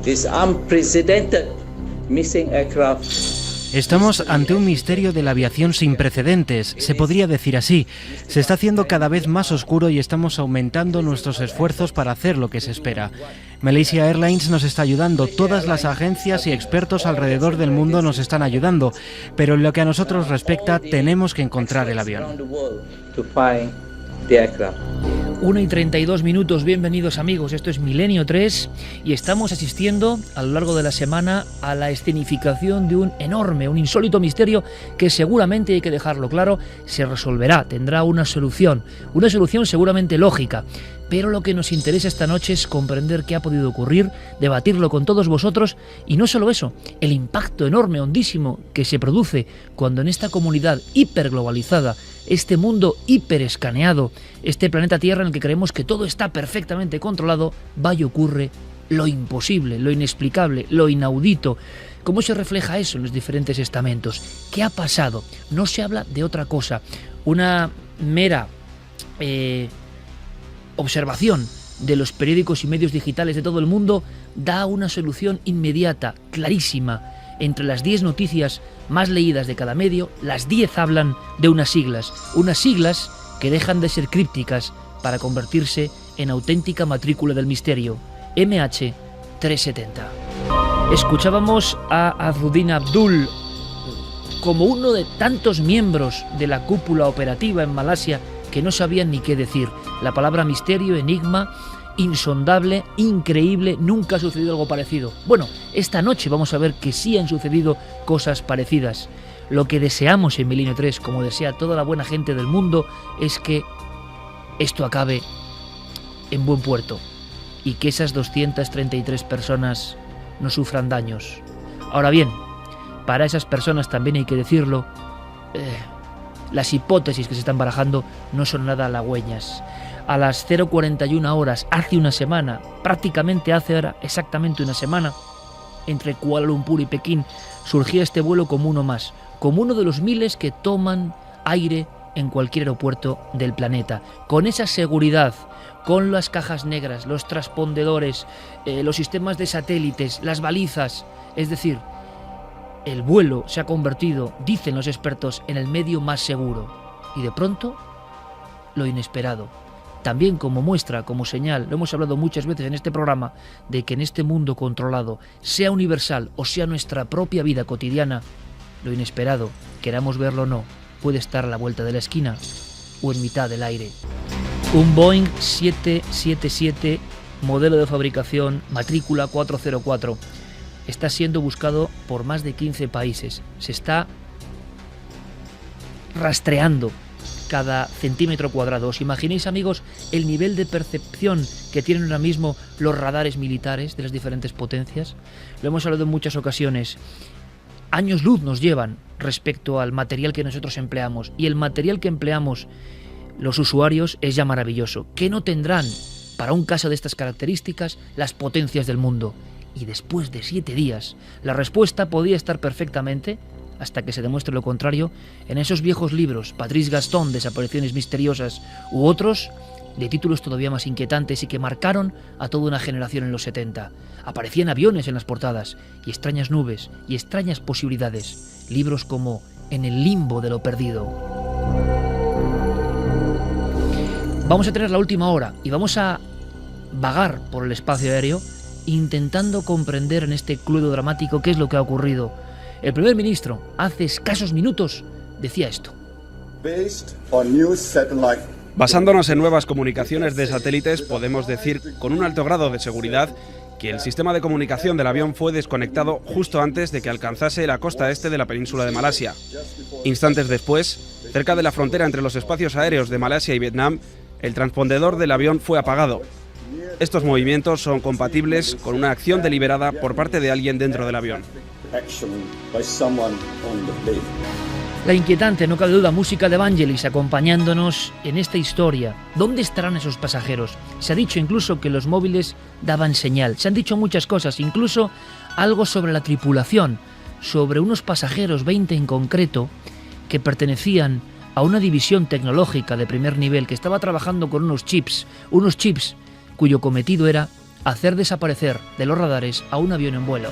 This unprecedented missing aircraft. Estamos ante un misterio de la aviación sin precedentes, se podría decir así. Se está haciendo cada vez más oscuro y estamos aumentando nuestros esfuerzos para hacer lo que se espera. Malaysia Airlines nos está ayudando, todas las agencias y expertos alrededor del mundo nos están ayudando, pero en lo que a nosotros respecta, tenemos que encontrar el avión. 1:32, bienvenidos amigos, esto es Milenio 3 y estamos asistiendo a lo largo de la semana a la escenificación de un enorme, un insólito misterio que seguramente, hay que dejarlo claro, se resolverá, tendrá una solución seguramente lógica. Pero lo que nos interesa esta noche es comprender qué ha podido ocurrir, debatirlo con todos vosotros y no solo eso, el impacto enorme, hondísimo que se produce cuando en esta comunidad hiperglobalizada, este mundo hiperescaneado, este planeta Tierra en el que creemos que todo está perfectamente controlado, va y ocurre lo imposible, lo inexplicable, lo inaudito. ¿Cómo se refleja eso en los diferentes estamentos? ¿Qué ha pasado? No se habla de otra cosa. Una mera observación de los periódicos y medios digitales de todo el mundo da una solución inmediata, clarísima. Entre las 10 noticias más leídas de cada medio, las 10 hablan de unas siglas que dejan de ser crípticas para convertirse en auténtica matrícula del misterio, MH370. Escuchábamos a Azudin Abdul como uno de tantos miembros de la cúpula operativa en Malasia que no sabían ni qué decir. La palabra misterio, enigma, insondable, increíble, nunca ha sucedido algo parecido. Bueno, esta noche vamos a ver que sí han sucedido cosas parecidas. Lo que deseamos en Milenio 3, como desea toda la buena gente del mundo, es que esto acabe en buen puerto y que esas 233 personas no sufran daños. Ahora bien, para esas personas también hay que decirlo, las hipótesis que se están barajando no son nada halagüeñas. A las 0:41 horas, hace una semana, prácticamente hace ahora exactamente una semana, entre Kuala Lumpur y Pekín, surgía este vuelo como uno más, como uno de los miles que toman aire en cualquier aeropuerto del planeta, con esa seguridad, con las cajas negras, los transpondedores, los sistemas de satélites, las balizas, es decir, el vuelo se ha convertido, dicen los expertos, en el medio más seguro. Y de pronto, lo inesperado. También como muestra, como señal, lo hemos hablado muchas veces en este programa, de que en este mundo controlado, sea universal o sea nuestra propia vida cotidiana, lo inesperado, queramos verlo o no, puede estar a la vuelta de la esquina o en mitad del aire. Un Boeing 777, modelo de fabricación, matrícula 404, está siendo buscado por más de 15 países. Se está rastreando cada centímetro cuadrado. ¿Os imagináis, amigos, el nivel de percepción que tienen ahora mismo los radares militares de las diferentes potencias? Lo hemos hablado en muchas ocasiones. Años luz nos llevan respecto al material que nosotros empleamos. Y el material que empleamos los usuarios es ya maravilloso. ¿Qué no tendrán, para un caso de estas características, las potencias del mundo? Y después de 7 días, la respuesta podía estar perfectamente, hasta que se demuestre lo contrario, en esos viejos libros, Patrice Gaston, Desapariciones misteriosas, u otros, de títulos todavía más inquietantes y que marcaron a toda una generación en los 70. Aparecían aviones en las portadas, y extrañas nubes, y extrañas posibilidades. Libros como En el limbo de lo perdido. Vamos a tener la última hora, y vamos a vagar por el espacio aéreo, intentando comprender en este cluedo dramático qué es lo que ha ocurrido. El primer ministro, hace escasos minutos, decía esto. Basándonos en nuevas comunicaciones de satélites, podemos decir con un alto grado de seguridad que el sistema de comunicación del avión fue desconectado justo antes de que alcanzase la costa este de la península de Malasia. Instantes después, cerca de la frontera entre los espacios aéreos de Malasia y Vietnam, el transpondedor del avión fue apagado. Estos movimientos son compatibles con una acción deliberada por parte de alguien dentro del avión. La inquietante, no cabe duda, música de Vangelis acompañándonos en esta historia. ¿Dónde estarán esos pasajeros? Se ha dicho incluso que los móviles daban señal. Se han dicho muchas cosas, incluso algo sobre la tripulación, sobre unos pasajeros, 20 en concreto, que pertenecían a una división tecnológica de primer nivel que estaba trabajando con unos chips cuyo cometido era hacer desaparecer de los radares a un avión en vuelo.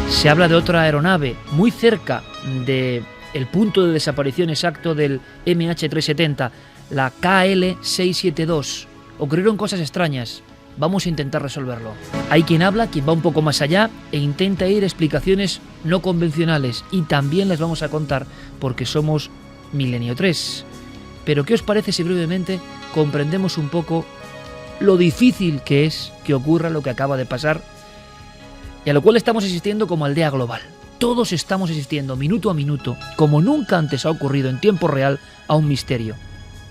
Se habla de otra aeronave muy cerca del punto de desaparición exacto del MH370, la KL672. Ocurrieron cosas extrañas. Vamos a intentar resolverlo. Hay quien habla, quien va un poco más allá e intenta ir a explicaciones no convencionales, y también les vamos a contar porque somos Milenio 3. Pero ¿qué os parece si brevemente comprendemos un poco lo difícil que es que ocurra lo que acaba de pasar, y a lo cual estamos asistiendo como aldea global? Todos estamos asistiendo minuto a minuto, como nunca antes ha ocurrido en tiempo real, a un misterio.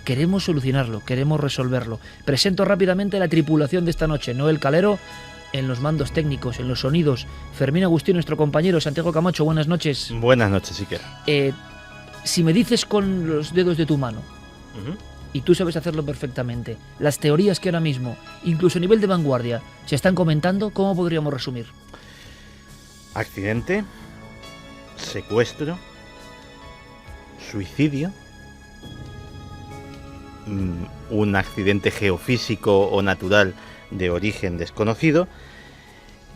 Queremos solucionarlo, queremos resolverlo. Presento rápidamente la tripulación de esta noche. Noel Calero en los mandos técnicos, en los sonidos. Fermín Agustín, nuestro compañero. Santiago Camacho, buenas noches. Buenas noches, Iker. Si me dices con los dedos de tu mano, y tú sabes hacerlo perfectamente, las teorías que ahora mismo, incluso a nivel de vanguardia, se están comentando, ¿cómo podríamos resumir? Accidente, secuestro, suicidio, un accidente geofísico o natural de origen desconocido,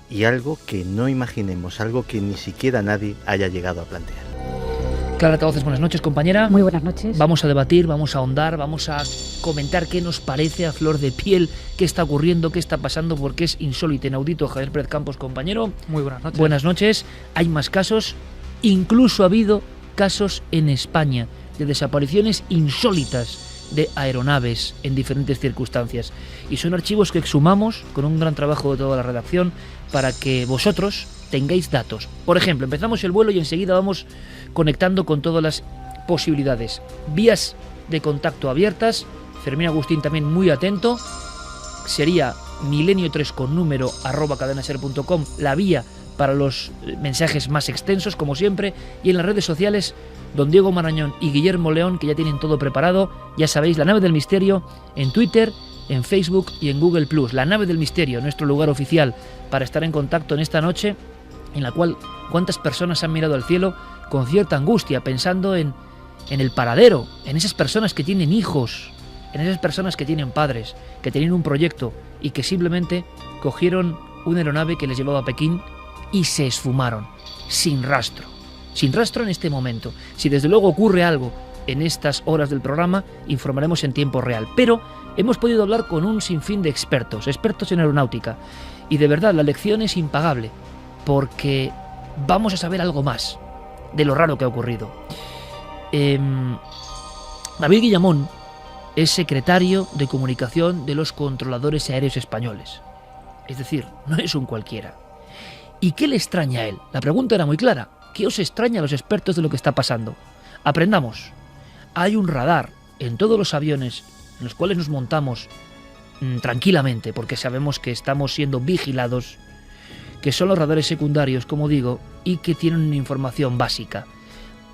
y algo que no imaginemos, algo que ni siquiera nadie haya llegado a plantear. Clara Tavoces, buenas noches, compañera. Muy buenas noches. Vamos a debatir, vamos a ahondar, vamos a comentar qué nos parece a flor de piel, qué está ocurriendo, qué está pasando, porque es insólito, inaudito. Javier Pérez Campos, compañero. Muy buenas noches. Buenas noches. Hay más casos, incluso ha habido casos en España de desapariciones insólitas de aeronaves en diferentes circunstancias. Y son archivos que exhumamos con un gran trabajo de toda la redacción para que vosotros tengáis datos. Por ejemplo, empezamos el vuelo y enseguida vamos conectando con todas las posibilidades. Vías de contacto abiertas. Fermín Agustín también muy atento. Sería milenio3 con número @cadenaser.com, la vía para los mensajes más extensos, como siempre. Y en las redes sociales, don Diego Marañón y Guillermo León, que ya tienen todo preparado. Ya sabéis, La Nave del Misterio en Twitter, en Facebook y en Google+. La Nave del Misterio, nuestro lugar oficial para estar en contacto en esta noche, en la cual cuántas personas han mirado al cielo con cierta angustia, pensando en el paradero, en esas personas que tienen hijos, en esas personas que tienen padres, que tenían un proyecto y que simplemente cogieron una aeronave que les llevaba a Pekín y se esfumaron, sin rastro. Sin rastro en este momento. Si desde luego ocurre algo en estas horas del programa, informaremos en tiempo real. Pero hemos podido hablar con un sinfín de expertos en aeronáutica. Y de verdad, la lección es impagable, porque vamos a saber algo más de lo raro que ha ocurrido. David Guillamón es secretario de comunicación de los controladores aéreos españoles. Es decir, no es un cualquiera. ¿Y qué le extraña a él? La pregunta era muy clara. ¿Qué os extraña a los expertos de lo que está pasando? Aprendamos. Hay un radar en todos los aviones en los cuales nos montamos tranquilamente, porque sabemos que estamos siendo vigilados, que son los radares secundarios, como digo, y que tienen una información básica.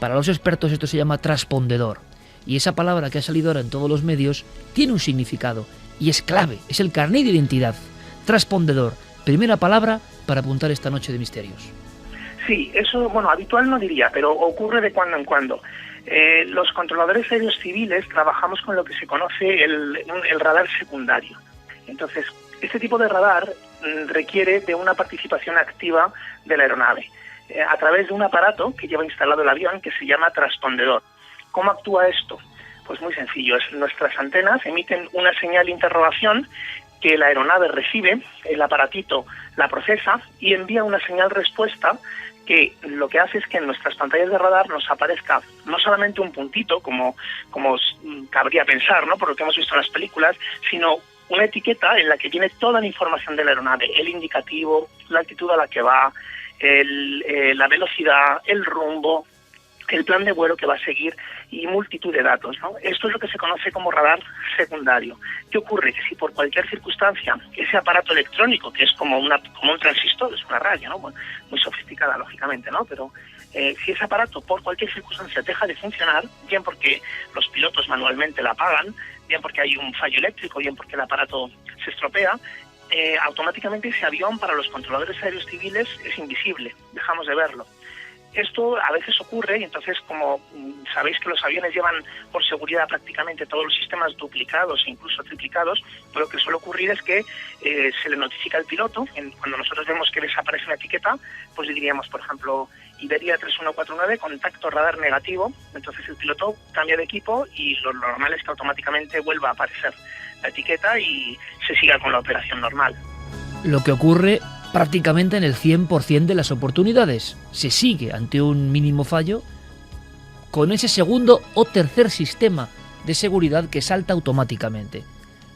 Para los expertos esto se llama transpondedor. Y esa palabra que ha salido ahora en todos los medios tiene un significado y es clave, es el carnet de identidad. Transpondedor, primera palabra para apuntar esta noche de misterios. Sí, eso, bueno, habitual no diría, pero ocurre de cuando en cuando. Los controladores aéreos civiles trabajamos con lo que se conoce el radar secundario. Entonces, este tipo de radar requiere de una participación activa de la aeronave a través de un aparato que lleva instalado el avión que se llama transpondedor. ¿Cómo actúa esto? Pues muy sencillo, nuestras antenas emiten una señal de interrogación que la aeronave recibe, el aparatito la procesa y envía una señal respuesta que lo que hace es que en nuestras pantallas de radar nos aparezca no solamente un puntito, como cabría pensar, ¿no?, por lo que hemos visto en las películas, sino una etiqueta en la que viene toda la información de la aeronave, el indicativo, la altitud a la que va, la velocidad, el rumbo, el plan de vuelo que va a seguir y multitud de datos, ¿no? Esto es lo que se conoce como radar secundario. ¿Qué ocurre? Que si por cualquier circunstancia ese aparato electrónico, que es como un transistor, es una radio, ¿no?, bueno, muy sofisticada lógicamente, ¿no?, pero si ese aparato por cualquier circunstancia deja de funcionar, bien porque los pilotos manualmente la apagan, bien porque hay un fallo eléctrico, bien porque el aparato se estropea, automáticamente ese avión para los controladores aéreos civiles es invisible, dejamos de verlo. Esto a veces ocurre y entonces, como sabéis que los aviones llevan por seguridad prácticamente todos los sistemas duplicados e incluso triplicados, lo que suele ocurrir es que se le notifica al piloto. Cuando nosotros vemos que desaparece una etiqueta, pues le diríamos, por ejemplo, Iberia 3149, contacto radar negativo. Entonces el piloto cambia de equipo y lo normal es que automáticamente vuelva a aparecer la etiqueta y se siga con la operación normal. Lo que ocurre prácticamente en el 100% de las oportunidades. Se sigue ante un mínimo fallo con ese segundo o tercer sistema de seguridad que salta automáticamente.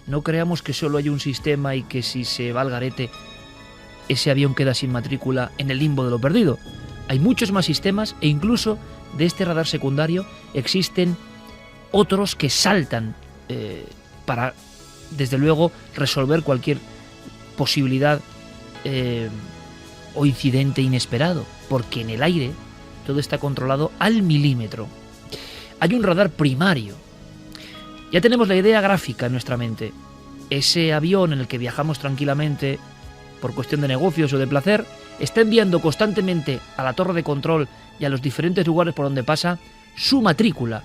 No creamos que solo hay un sistema y que si se va al garete ese avión queda sin matrícula en el limbo de lo perdido. Hay muchos más sistemas e incluso de este radar secundario existen otros que saltan para, desde luego, resolver cualquier posibilidad o incidente inesperado, porque en el aire todo está controlado al milímetro. Hay un radar primario. Ya tenemos la idea gráfica en nuestra mente. Ese avión en el que viajamos tranquilamente por cuestión de negocios o de placer está enviando constantemente a la torre de control y a los diferentes lugares por donde pasa su matrícula,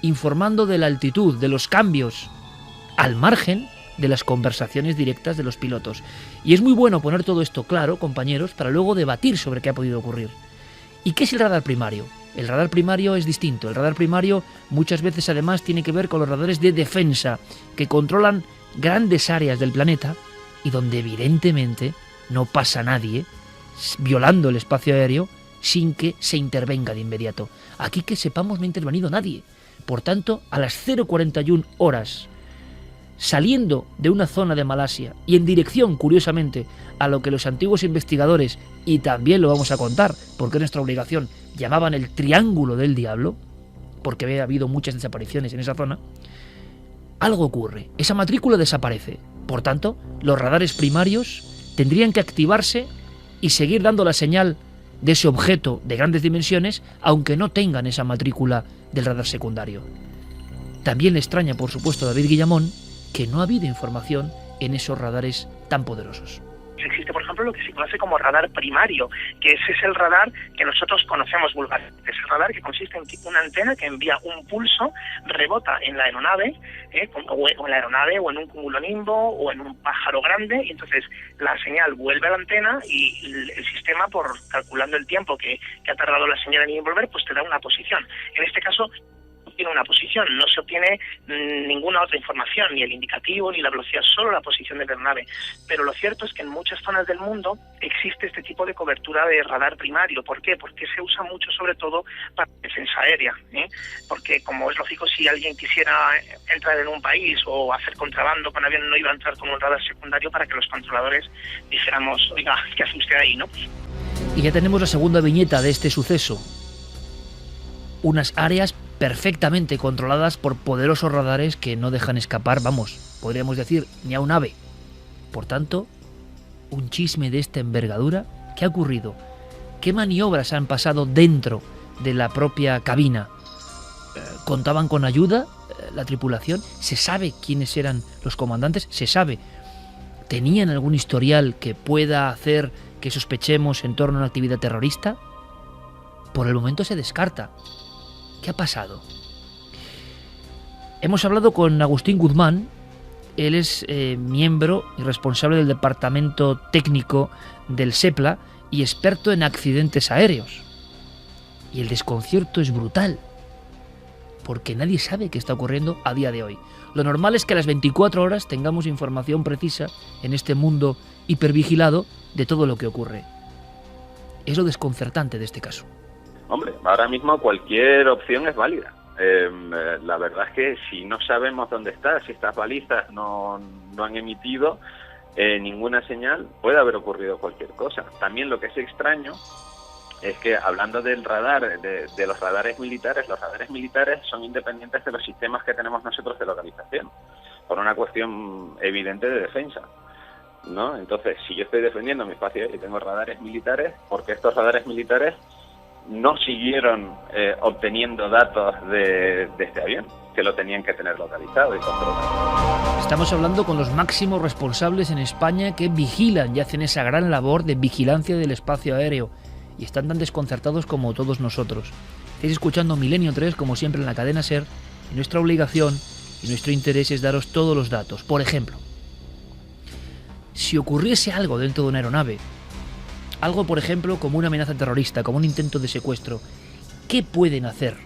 informando de la altitud, de los cambios, al margen de las conversaciones directas de los pilotos. Y es muy bueno poner todo esto claro, compañeros, para luego debatir sobre qué ha podido ocurrir. ¿Y qué es el radar primario? El radar primario es distinto. El radar primario muchas veces además tiene que ver con los radares de defensa, que controlan grandes áreas del planeta y donde evidentemente no pasa nadie violando el espacio aéreo sin que se intervenga de inmediato. Aquí, que sepamos, no ha intervenido nadie. Por tanto, a las 0:41 horas, saliendo de una zona de Malasia y en dirección, curiosamente, a lo que los antiguos investigadores, y también lo vamos a contar, porque es nuestra obligación, llamaban el Triángulo del Diablo, porque había habido muchas desapariciones en esa zona, algo ocurre. Esa matrícula desaparece. Por tanto, los radares primarios tendrían que activarse y seguir dando la señal de ese objeto de grandes dimensiones, aunque no tengan esa matrícula del radar secundario. También le extraña, por supuesto, a David Guillamón que no ha habido información en esos radares tan poderosos. Existe, por ejemplo, lo que se conoce como radar primario, que ese es el radar que nosotros conocemos vulgarmente. Es el radar que consiste en una antena que envía un pulso, rebota en la aeronave, o en la aeronave, o en un cumulonimbo, o en un pájaro grande, y entonces la señal vuelve a la antena y el sistema, por calculando el tiempo que ha tardado la señal en volver, pues te da una posición. En este caso, tiene una posición, no se obtiene ninguna otra información, ni el indicativo ni la velocidad, solo la posición de la aeronave. Pero lo cierto es que en muchas zonas del mundo existe este tipo de cobertura de radar primario. ¿Por qué? Porque se usa mucho, sobre todo para defensa aérea, porque, como es lógico, si alguien quisiera entrar en un país o hacer contrabando con avión, no iba a entrar con un radar secundario para que los controladores dijéramos, oiga, ¿qué hace usted ahí?, ¿no? Y ya tenemos la segunda viñeta de este suceso. Unas áreas perfectamente controladas por poderosos radares que no dejan escapar, vamos, podríamos decir, ni a un ave. Por tanto, un chisme de esta envergadura. ¿Qué ha ocurrido? ¿Qué maniobras han pasado dentro de la propia cabina? ¿Contaban con ayuda la tripulación? ¿Se sabe quiénes eran los comandantes? ¿Se sabe? ¿Tenían algún historial que pueda hacer que sospechemos en torno a una actividad terrorista? Por el momento se descarta. ¿Qué ha pasado? Hemos hablado con Agustín Guzmán. Él es miembro y responsable del departamento técnico del SEPLA y experto en accidentes aéreos. Y el desconcierto es brutal, porque nadie sabe qué está ocurriendo a día de hoy. Lo normal es que a las 24 horas tengamos información precisa en este mundo hipervigilado de todo lo que ocurre. Es lo desconcertante de este caso. Hombre, ahora mismo cualquier opción es válida. La verdad es que si no sabemos dónde está, si estas balizas no han emitido ninguna señal, puede haber ocurrido cualquier cosa. También lo que es extraño es que, hablando del radar, de los radares militares son independientes de los sistemas que tenemos nosotros de localización, por una cuestión evidente de defensa, ¿no? Entonces, si yo estoy defendiendo mi espacio y tengo radares militares, porque estos radares militares no siguieron obteniendo datos de este avión, que lo tenían que tener localizado y controlado. Estamos hablando con los máximos responsables en España que vigilan y hacen esa gran labor de vigilancia del espacio aéreo. y están tan desconcertados como todos nosotros. Estáis escuchando Milenio 3, como siempre en la cadena SER, y nuestra obligación y nuestro interés es daros todos los datos. Por ejemplo, si ocurriese algo dentro de una aeronave, algo por ejemplo como una amenaza terrorista, como un intento de secuestro, ¿qué pueden hacer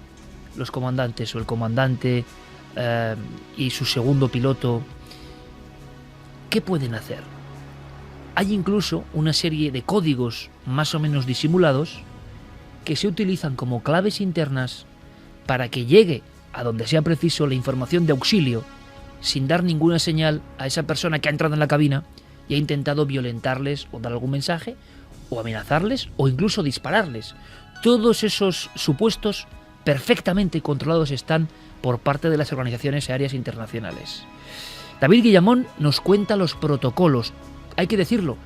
los comandantes o el comandante y su segundo piloto? ¿Qué pueden hacer? Hay incluso una serie de códigos más o menos disimulados que se utilizan como claves internas para que llegue a donde sea preciso la información de auxilio sin dar ninguna señal a esa persona que ha entrado en la cabina y ha intentado violentarles o dar algún mensaje o amenazarles o incluso dispararles. Todos esos supuestos perfectamente controlados están por parte de las organizaciones aéreas internacionales. David Guillamón nos cuenta los protocolos. Hay que decirlo,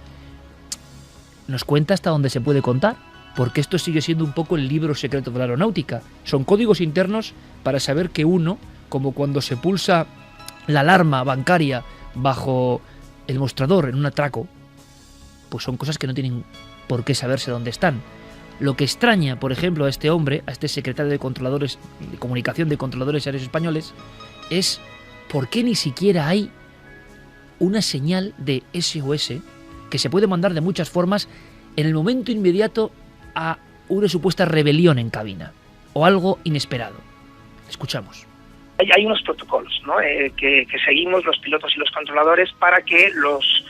nos cuenta hasta donde se puede contar, porque esto sigue siendo un poco el libro secreto de la aeronáutica. Son códigos internos para saber que uno, como cuando se pulsa la alarma bancaria bajo el mostrador en un atraco, pues son cosas que no tienen por qué saberse dónde están. Lo que extraña, por ejemplo, a este hombre, a este secretario de controladores de comunicación de controladores aéreos españoles, es por qué ni siquiera hay una señal de SOS que se puede mandar de muchas formas en el momento inmediato a una supuesta rebelión en cabina o algo inesperado. Escuchamos. Hay unos protocolos, ¿no? que seguimos los pilotos y los controladores para que los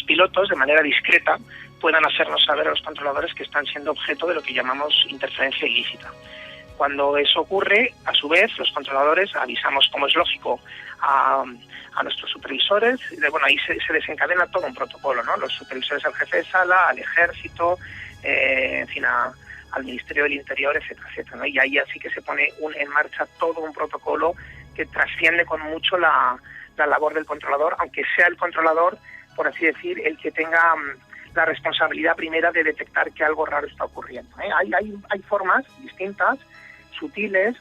pilotos, de manera discreta, puedan hacernos saber a los controladores que están siendo objeto de lo que llamamos interferencia ilícita. Cuando eso ocurre, a su vez, los controladores avisamos, como es lógico, a nuestros supervisores. Bueno, ahí se desencadena todo un protocolo, ¿no? Los supervisores al jefe de sala, al ejército, en fin, al Ministerio del Interior, etcétera, etcétera, ¿no? Y ahí así que se pone en marcha todo un protocolo que trasciende con mucho la labor del controlador, aunque sea el controlador, por así decir, el que tenga la responsabilidad primera de detectar que algo raro está ocurriendo, ¿eh? Hay formas distintas, sutiles,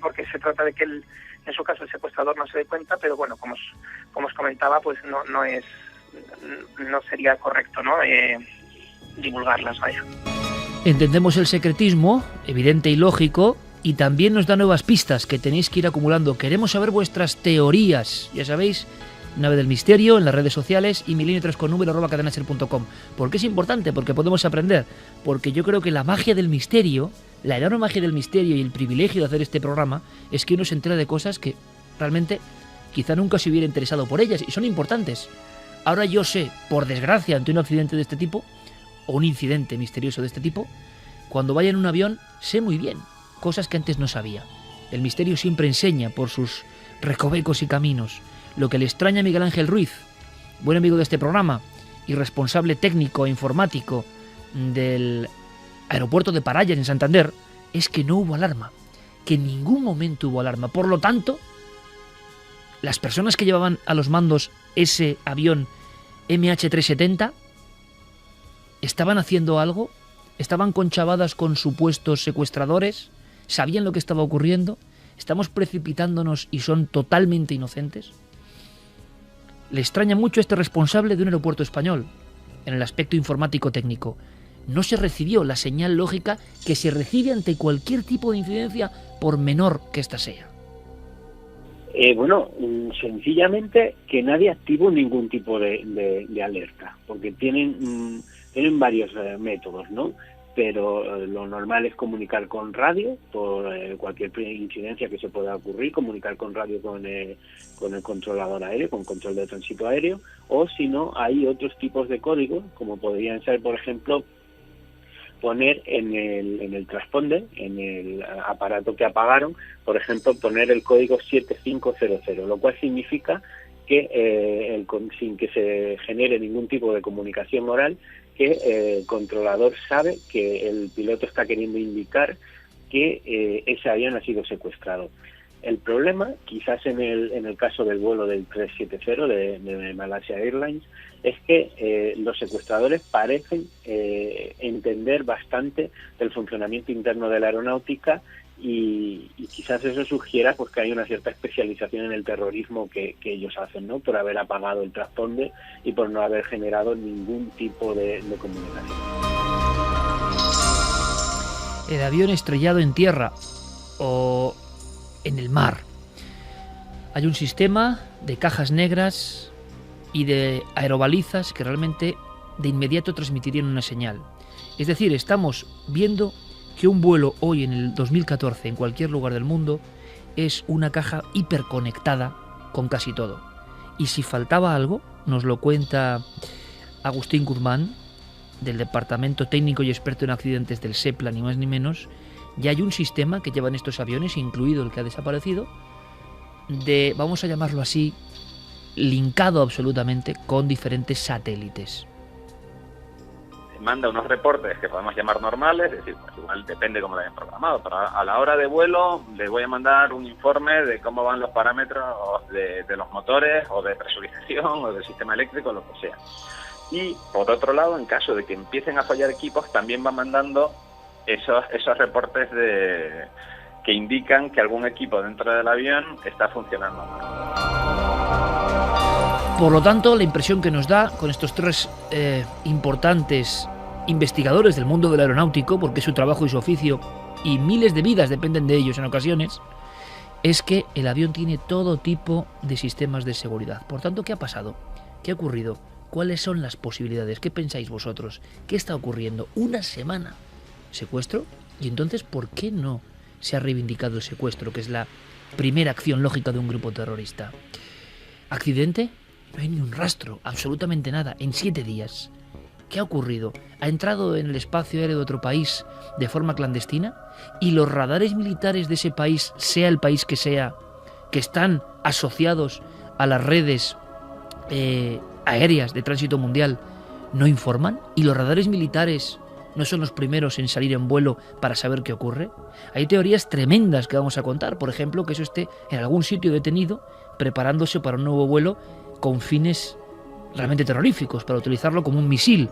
porque se trata de que en su caso el secuestrador no se dé cuenta, pero bueno, como os comentaba, pues no sería correcto, ¿no? Divulgarlas, vaya. Entendemos el secretismo, evidente y lógico, y también nos da nuevas pistas que tenéis que ir acumulando. Queremos saber vuestras teorías, ya sabéis, Nave del Misterio en las redes sociales y milenio3con@cadenaser.com. ¿Por qué es importante? Porque podemos aprender. Porque yo creo que la magia del misterio, la enorme magia del misterio y el privilegio de hacer este programa es que uno se entera de cosas que realmente quizá nunca se hubiera interesado por ellas y son importantes. Ahora yo sé, por desgracia, ante un accidente de este tipo o un incidente misterioso de este tipo, cuando vaya en un avión sé muy bien cosas que antes no sabía. El misterio siempre enseña por sus recovecos y caminos. Lo que le extraña a Miguel Ángel Ruiz, buen amigo de este programa y responsable técnico e informático del aeropuerto de Parallas en Santander, es que no hubo alarma, que en ningún momento hubo alarma. Por lo tanto, las personas que llevaban a los mandos ese avión MH370 estaban haciendo algo, estaban conchavadas con supuestos secuestradores, sabían lo que estaba ocurriendo, estamos precipitándonos y son totalmente inocentes. Le extraña mucho a este responsable de un aeropuerto español en el aspecto informático técnico. No se recibió la señal lógica que se recibe ante cualquier tipo de incidencia, por menor que ésta sea. Sencillamente que nadie activó ningún tipo de alerta, porque tienen varios métodos, ¿no? Pero lo normal es comunicar con radio por cualquier incidencia que se pueda ocurrir, comunicar con radio con el controlador aéreo, con control de tránsito aéreo, o si no, hay otros tipos de códigos, como podrían ser, por ejemplo, poner en el transponder, en el aparato que apagaron, por ejemplo, poner el código 7500, lo cual significa que sin que se genere ningún tipo de comunicación oral, que el controlador sabe que el piloto está queriendo indicar que ese avión ha sido secuestrado. El problema, quizás en el caso del vuelo del 370 de Malaysia Airlines, es que los secuestradores parecen entender bastante del funcionamiento interno de la aeronáutica y quizás eso sugiera pues que hay una cierta especialización en el terrorismo que ellos hacen, ¿no? Por haber apagado el transponder y por no haber generado ningún tipo de comunicación. el avión estrellado en tierra o en el mar. Hay un sistema de cajas negras y de aerobalizas que realmente de inmediato transmitirían una señal. Es decir, estamos viendo que un vuelo hoy en el 2014 en cualquier lugar del mundo es una caja hiperconectada con casi todo. Y si faltaba algo, nos lo cuenta Agustín Guzmán, del Departamento Técnico y Experto en Accidentes del SEPLA, ni más ni menos, ya hay un sistema que llevan estos aviones, incluido el que ha desaparecido, de, vamos a llamarlo así, linkado absolutamente con diferentes satélites. Manda unos reportes que podemos llamar normales, es decir, pues igual depende cómo lo hayan programado, pero a la hora de vuelo les voy a mandar un informe de cómo van los parámetros de los motores o de presurización o del sistema eléctrico, lo que sea. Y por otro lado, en caso de que empiecen a fallar equipos, también va mandando esos reportes que indican que algún equipo dentro del avión está funcionando mal. Por lo tanto, la impresión que nos da con estos tres importantes investigadores del mundo del aeronáutico, porque es su trabajo y su oficio, y miles de vidas dependen de ellos en ocasiones, es que el avión tiene todo tipo de sistemas de seguridad. Por tanto, ¿qué ha pasado? ¿Qué ha ocurrido? ¿Cuáles son las posibilidades? ¿Qué pensáis vosotros? ¿Qué está ocurriendo? ¿Una semana? ¿Secuestro? Y entonces, ¿por qué no se ha reivindicado el secuestro, que es la primera acción lógica de un grupo terrorista? ¿Accidente? No hay ni un rastro, absolutamente nada, en 7 días. ¿Qué ha ocurrido? ¿Ha entrado en el espacio aéreo de otro país de forma clandestina? ¿Y los radares militares de ese país, sea el país que sea, que están asociados a las redes aéreas de tránsito mundial, no informan? ¿Y los radares militares no son los primeros en salir en vuelo para saber qué ocurre? Hay teorías tremendas que vamos a contar, por ejemplo, que eso esté en algún sitio detenido, preparándose para un nuevo vuelo con fines realmente terroríficos, para utilizarlo como un misil.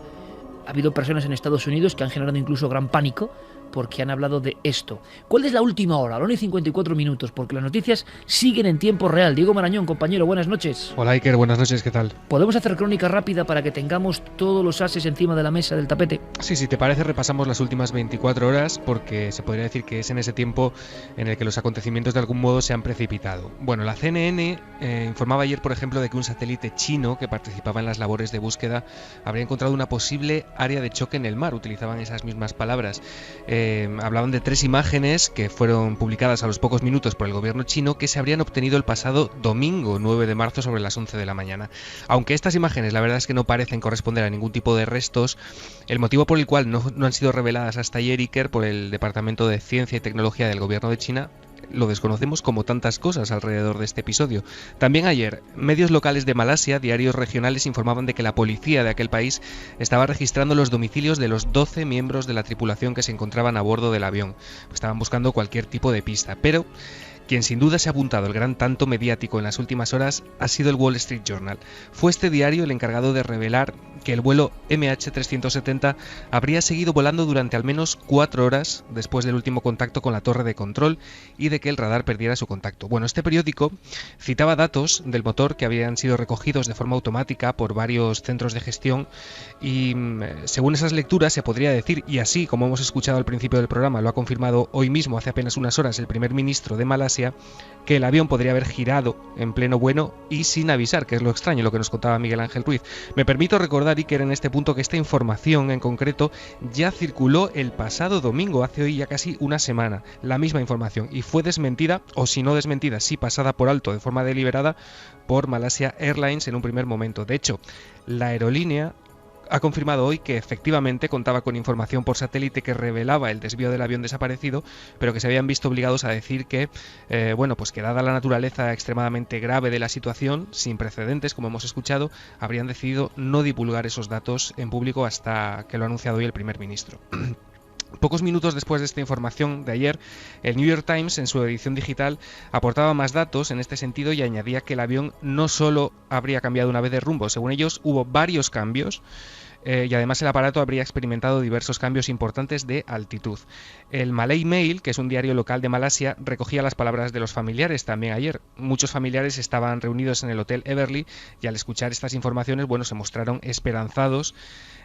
Ha habido personas en Estados Unidos que han generado incluso gran pánico porque han hablado de esto. ¿Cuál es la última hora? 1:54 minutos, porque las noticias siguen en tiempo real. Diego Marañón, compañero, buenas noches. Hola Iker, buenas noches, ¿qué tal? ¿Podemos hacer crónica rápida para que tengamos todos los ases encima de la mesa del tapete? Sí, si te parece, repasamos las últimas 24 horas, porque se podría decir que es en ese tiempo en el que los acontecimientos de algún modo se han precipitado. Bueno, la CNN informaba ayer, por ejemplo, de que un satélite chino que participaba en las labores de búsqueda habría encontrado una posible área de choque en el mar. Utilizaban esas mismas palabras. Hablaban de 3 imágenes que fueron publicadas a los pocos minutos por el gobierno chino, que se habrían obtenido el pasado domingo 9 de marzo sobre las 11 de la mañana. Aunque estas imágenes la verdad es que no parecen corresponder a ningún tipo de restos, el motivo por el cual no han sido reveladas hasta ayer, Iker, por el Departamento de Ciencia y Tecnología del gobierno de China, lo desconocemos como tantas cosas alrededor de este episodio. También ayer, medios locales de Malasia, diarios regionales, informaban de que la policía de aquel país estaba registrando los domicilios de los 12 miembros de la tripulación que se encontraban a bordo del avión. Estaban buscando cualquier tipo de pista, pero quien sin duda se ha apuntado el gran tanto mediático en las últimas horas ha sido el Wall Street Journal. Fue este diario el encargado de revelar que el vuelo MH370 habría seguido volando durante al menos 4 horas después del último contacto con la torre de control y de que el radar perdiera su contacto. Bueno, este periódico citaba datos del motor que habían sido recogidos de forma automática por varios centros de gestión y según esas lecturas se podría decir, y así como hemos escuchado al principio del programa, lo ha confirmado hoy mismo hace apenas unas horas el primer ministro de Malasia, que el avión podría haber girado en pleno vuelo y sin avisar, que es lo extraño, lo que nos contaba Miguel Ángel Ruiz. Me permito recordar, Iker, en este punto que esta información en concreto ya circuló el pasado domingo, hace hoy ya casi una semana, la misma información, y fue desmentida, o si no desmentida, sí pasada por alto de forma deliberada por Malaysia Airlines en un primer momento. De hecho, la aerolínea ha confirmado hoy que efectivamente contaba con información por satélite que revelaba el desvío del avión desaparecido, pero que se habían visto obligados a decir que, que dada la naturaleza extremadamente grave de la situación, sin precedentes, como hemos escuchado, habrían decidido no divulgar esos datos en público hasta que lo ha anunciado hoy el primer ministro. Pocos minutos después de esta información de ayer, el New York Times, en su edición digital, aportaba más datos en este sentido y añadía que el avión no solo habría cambiado una vez de rumbo, según ellos hubo varios cambios, y además el aparato habría experimentado diversos cambios importantes de altitud. El Malay Mail, que es un diario local de Malasia, recogía las palabras de los familiares también ayer. Muchos familiares estaban reunidos en el Hotel Everly y al escuchar estas informaciones, se mostraron esperanzados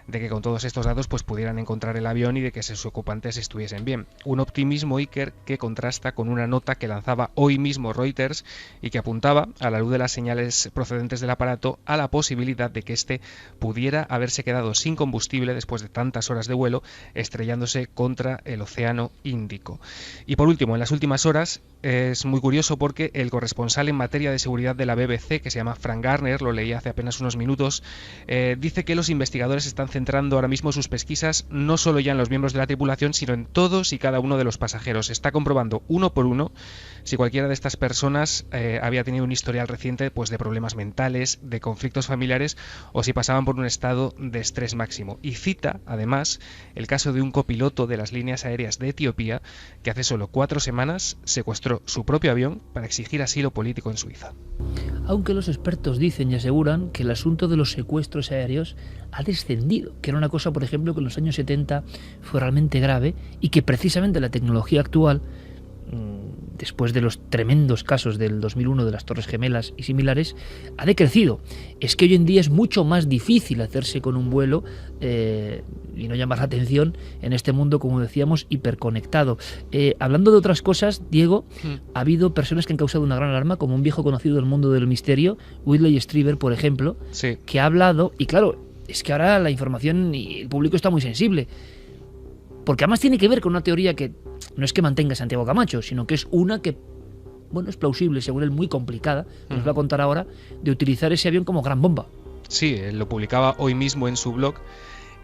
de que con todos estos datos pues pudieran encontrar el avión y de que sus ocupantes estuviesen bien. Un optimismo, Iker, que contrasta con una nota que lanzaba hoy mismo Reuters y que apuntaba, a la luz de las señales procedentes del aparato, a la posibilidad de que este pudiera haberse quedado sin combustible después de tantas horas de vuelo, estrellándose contra el Océano Índico. Y por último, en las últimas horas, es muy curioso porque el corresponsal en materia de seguridad de la BBC, que se llama Frank Garner, lo leí hace apenas unos minutos, dice que los investigadores están centrando ahora mismo sus pesquisas no solo ya en los miembros de la tripulación, sino en todos y cada uno de los pasajeros. Está comprobando uno por uno si cualquiera de estas personas había tenido un historial reciente pues de problemas mentales, de conflictos familiares o si pasaban por un estado de estrés máximo. Y cita, además, el caso de un copiloto de las líneas aéreas de Etiopía que hace solo 4 semanas secuestró su propio avión para exigir asilo político en Suiza. Aunque los expertos dicen y aseguran que el asunto de los secuestros aéreos ha descendido, que era una cosa, por ejemplo, que en los años 70 fue realmente grave y que precisamente la tecnología actual, después de los tremendos casos del 2001 de las Torres Gemelas y similares, ha decrecido. Es que hoy en día es mucho más difícil hacerse con un vuelo y no llamar la atención en este mundo, como decíamos, hiperconectado. Hablando de otras cosas, Diego, ha habido personas que han causado una gran alarma, como un viejo conocido del mundo del misterio, Whitley Strieber, por ejemplo, sí, que ha hablado, y claro, es que ahora la información y el público está muy sensible, porque además tiene que ver con una teoría que no es que mantenga Santiago Camacho, sino que es una que, bueno, es plausible, según él muy complicada, nos va a contar ahora, de utilizar ese avión como gran bomba. Sí, él lo publicaba hoy mismo en su blog.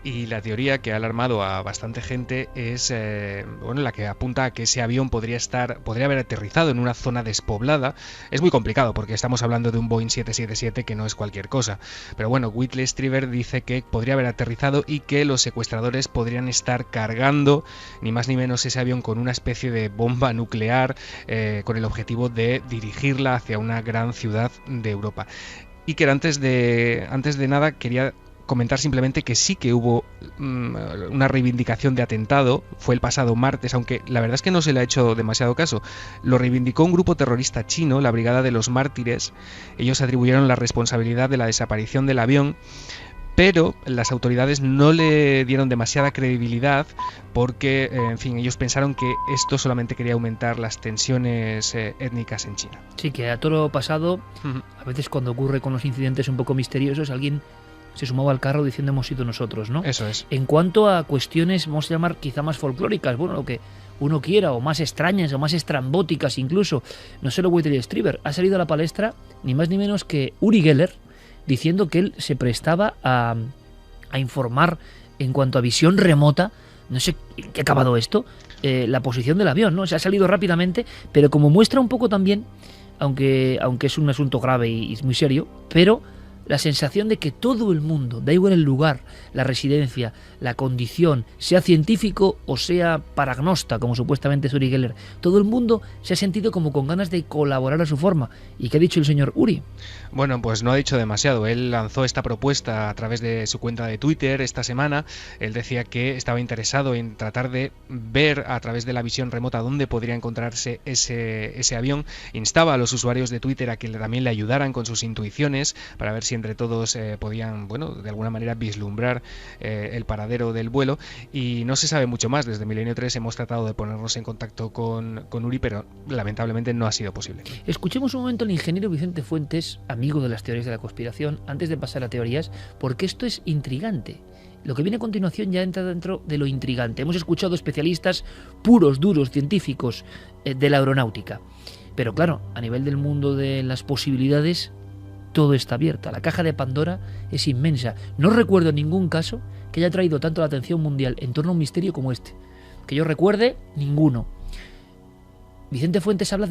Y la teoría que ha alarmado a bastante gente es la que apunta a que ese avión podría haber aterrizado en una zona despoblada. Es muy complicado porque estamos hablando de un Boeing 777 que no es cualquier cosa. Pero bueno, Whitley Strieber dice que podría haber aterrizado y que los secuestradores podrían estar cargando ni más ni menos ese avión con una especie de bomba nuclear con el objetivo de dirigirla hacia una gran ciudad de Europa. Y que antes de nada quería comentar simplemente que sí que hubo una reivindicación de atentado, fue el pasado martes, aunque la verdad es que no se le ha hecho demasiado caso. Lo reivindicó un grupo terrorista chino, la Brigada de los Mártires. Ellos atribuyeron la responsabilidad de la desaparición del avión, pero las autoridades no le dieron demasiada credibilidad porque, en fin, ellos pensaron que esto solamente quería aumentar las tensiones étnicas en China. Sí, que a toro pasado, a veces cuando ocurre con los incidentes un poco misteriosos, alguien se sumaba al carro diciendo hemos sido nosotros, ¿no? Eso es. En cuanto a cuestiones, vamos a llamar quizá más folclóricas, bueno, lo que uno quiera, o más extrañas, o más estrambóticas incluso, no solo Whitley Strieber, ha salido a la palestra ni más ni menos que Uri Geller, diciendo que él se prestaba a informar en cuanto a visión remota, no sé qué ha acabado esto, la posición del avión, ¿no? Se ha salido rápidamente, pero como muestra un poco también, aunque es un asunto grave y muy serio, pero la sensación de que todo el mundo, da igual el lugar, la residencia, la condición, sea científico o sea paragnosta, como supuestamente es Uri Geller, todo el mundo se ha sentido como con ganas de colaborar a su forma. ¿Y qué ha dicho el señor Uri? Bueno, pues no ha dicho demasiado. Él lanzó esta propuesta a través de su cuenta de Twitter esta semana. Él decía que estaba interesado en tratar de ver a través de la visión remota dónde podría encontrarse ese avión. Instaba a los usuarios de Twitter a que también le ayudaran con sus intuiciones para ver si entre todos podían, de alguna manera vislumbrar el paradero del vuelo, y no se sabe mucho más. Desde Milenio 3 hemos tratado de ponernos en contacto con Uri, pero lamentablemente no ha sido posible. Escuchemos un momento al ingeniero Vicente Fuentes, amigo de las teorías de la conspiración, antes de pasar a teorías, porque esto es intrigante. Lo que viene a continuación ya entra dentro de lo intrigante. Hemos escuchado especialistas puros, duros, científicos de la aeronáutica, pero claro, a nivel del mundo de las posibilidades, todo está abierto. La caja de Pandora es inmensa. No recuerdo ningún caso que haya traído tanto la atención mundial en torno a un misterio como este. Que yo recuerde, ninguno. Vicente Fuentes habla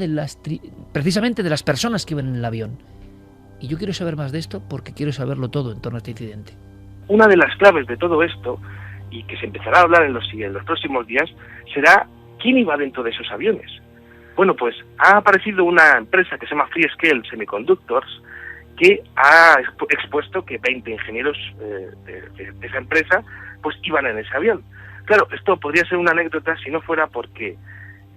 precisamente de las personas que iban en el avión. Y yo quiero saber más de esto porque quiero saberlo todo en torno a este incidente. Una de las claves de todo esto, y que se empezará a hablar en los próximos días, será quién iba dentro de esos aviones. Bueno, pues ha aparecido una empresa que se llama Freescale Semiconductors, que ha expuesto que 20 ingenieros de esa empresa pues iban en ese avión. Claro, esto podría ser una anécdota si no fuera porque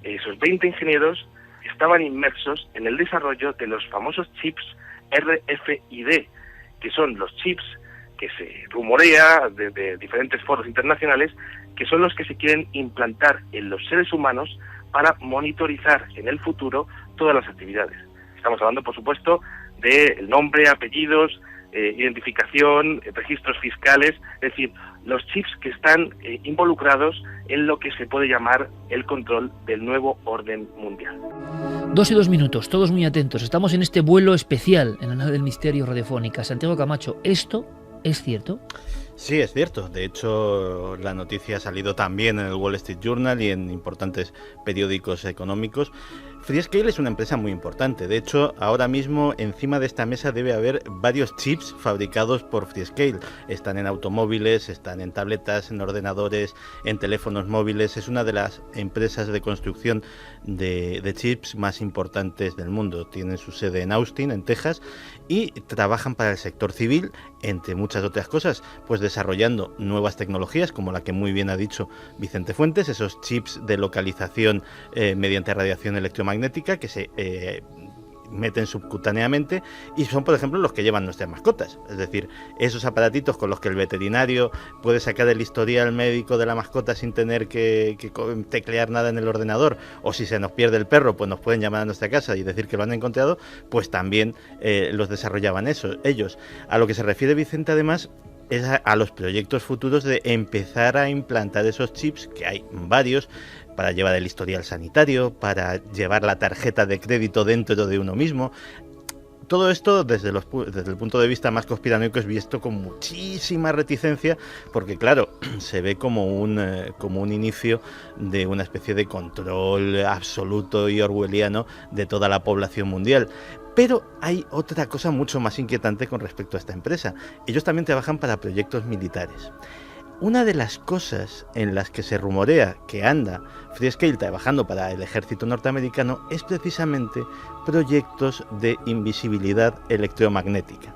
esos 20 ingenieros estaban inmersos en el desarrollo de los famosos chips RFID, que son los chips que se rumorea de diferentes foros internacionales, que son los que se quieren implantar en los seres humanos para monitorizar en el futuro todas las actividades. Estamos hablando, por supuesto, del nombre, apellidos, identificación, registros fiscales, es decir, los chips que están involucrados en lo que se puede llamar el control del nuevo orden mundial. 2 y 2 minutos, todos muy atentos. Estamos en este vuelo especial en la nave del misterio radiofónica. Santiago Camacho, ¿esto es cierto? Sí, es cierto. De hecho, la noticia ha salido también en el Wall Street Journal y en importantes periódicos económicos. Freescale es una empresa muy importante. De hecho, ahora mismo encima de esta mesa debe haber varios chips fabricados por Freescale. Están en automóviles, están en tabletas, en ordenadores, en teléfonos móviles. Es una de las empresas de construcción de chips más importantes del mundo. Tienen su sede en Austin, en Texas, y trabajan para el sector civil, entre muchas otras cosas, pues desarrollando nuevas tecnologías, como la que muy bien ha dicho Vicente Fuentes, esos chips de localización mediante radiación electromagnética que se meten subcutáneamente y son, por ejemplo, los que llevan nuestras mascotas. Es decir, esos aparatitos con los que el veterinario puede sacar el historial médico de la mascota sin tener que teclear nada en el ordenador, o si se nos pierde el perro, pues nos pueden llamar a nuestra casa y decir que lo han encontrado, pues también los desarrollaban ellos. A lo que se refiere Vicente, además, es a los proyectos futuros de empezar a implantar esos chips, que hay varios, para llevar el historial sanitario, para llevar la tarjeta de crédito dentro de uno mismo. Todo esto desde el punto de vista más conspiranoico es visto con muchísima reticencia, porque claro, se ve como un inicio de una especie de control absoluto y orwelliano de toda la población mundial. Pero hay otra cosa mucho más inquietante con respecto a esta empresa. Ellos también trabajan para proyectos militares. Una de las cosas en las que se rumorea que anda Freescale trabajando para el ejército norteamericano es precisamente proyectos de invisibilidad electromagnética.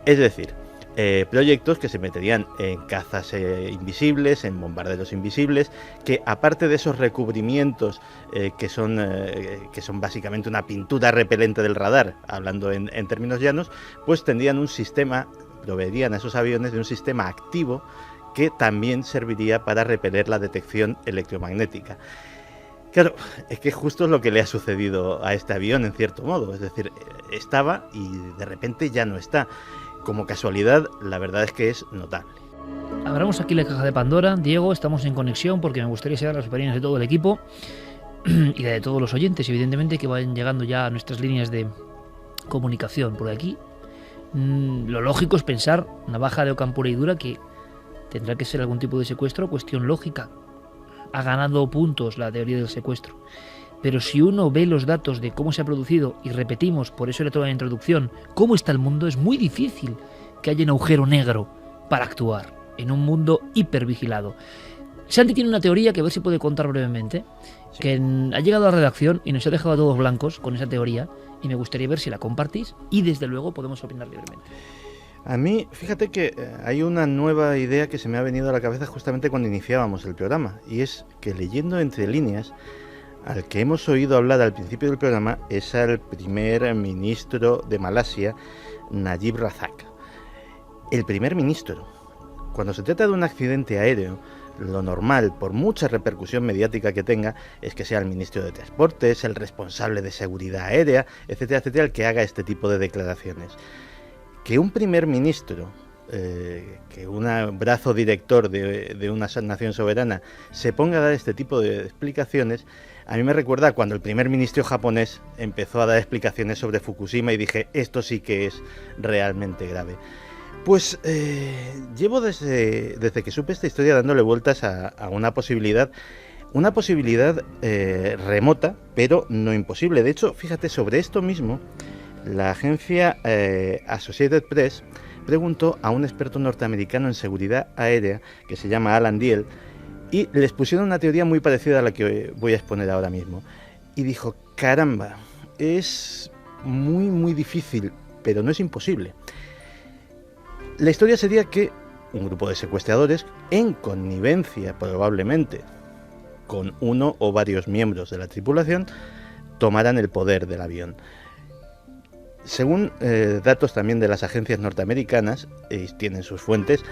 Es decir, proyectos que se meterían en cazas invisibles, en bombarderos invisibles, que aparte de esos recubrimientos que son básicamente una pintura repelente del radar, hablando en términos llanos, pues tendrían un sistema, proveerían a esos aviones de un sistema activo que también serviría para repeler la detección electromagnética. Claro, es que justo es lo que le ha sucedido a este avión en cierto modo, es decir, estaba y de repente ya no está. Como casualidad, la verdad es que es notable. Abramos aquí la caja de Pandora. Diego, estamos en conexión porque me gustaría saber las opiniones de todo el equipo y de todos los oyentes, evidentemente, que vayan llegando ya a nuestras líneas de comunicación. Por aquí, lo lógico es pensar, navaja de Ockham pura y dura, que tendrá que ser algún tipo de secuestro, cuestión lógica. Ha ganado puntos la teoría del secuestro. Pero si uno ve los datos de cómo se ha producido, y repetimos, por eso era toda la introducción, cómo está el mundo, es muy difícil que haya un agujero negro para actuar en un mundo hipervigilado. Santi tiene una teoría que a ver si puede contar brevemente, sí, que ha llegado a la redacción y nos ha dejado a todos blancos con esa teoría, y me gustaría ver si la compartís y desde luego podemos opinar libremente. A mí, fíjate que hay una nueva idea que se me ha venido a la cabeza justamente cuando iniciábamos el programa, y es que leyendo entre líneas, al que hemos oído hablar al principio del programa es al primer ministro de Malasia, Najib Razak. El primer ministro. Cuando se trata de un accidente aéreo, lo normal, por mucha repercusión mediática que tenga, es que sea el ministro de Transportes, el responsable de seguridad aérea, etcétera, etcétera, el que haga este tipo de declaraciones. Que un primer ministro, que un brazo director de una nación soberana se ponga a dar este tipo de explicaciones, a mí me recuerda cuando el primer ministro japonés empezó a dar explicaciones sobre Fukushima y dije, esto sí que es realmente grave. Pues llevo desde que supe esta historia dándole vueltas a una posibilidad remota, pero no imposible. De hecho, fíjate, sobre esto mismo, la agencia Associated Press preguntó a un experto norteamericano en seguridad aérea que se llama Alan Diehl y les pusieron una teoría muy parecida a la que voy a exponer ahora mismo. Y dijo, caramba, es muy muy difícil, pero no es imposible. La historia sería que un grupo de secuestradores, en connivencia probablemente con uno o varios miembros de la tripulación, tomaran el poder del avión. Según datos también de las agencias norteamericanas, tienen sus fuentes,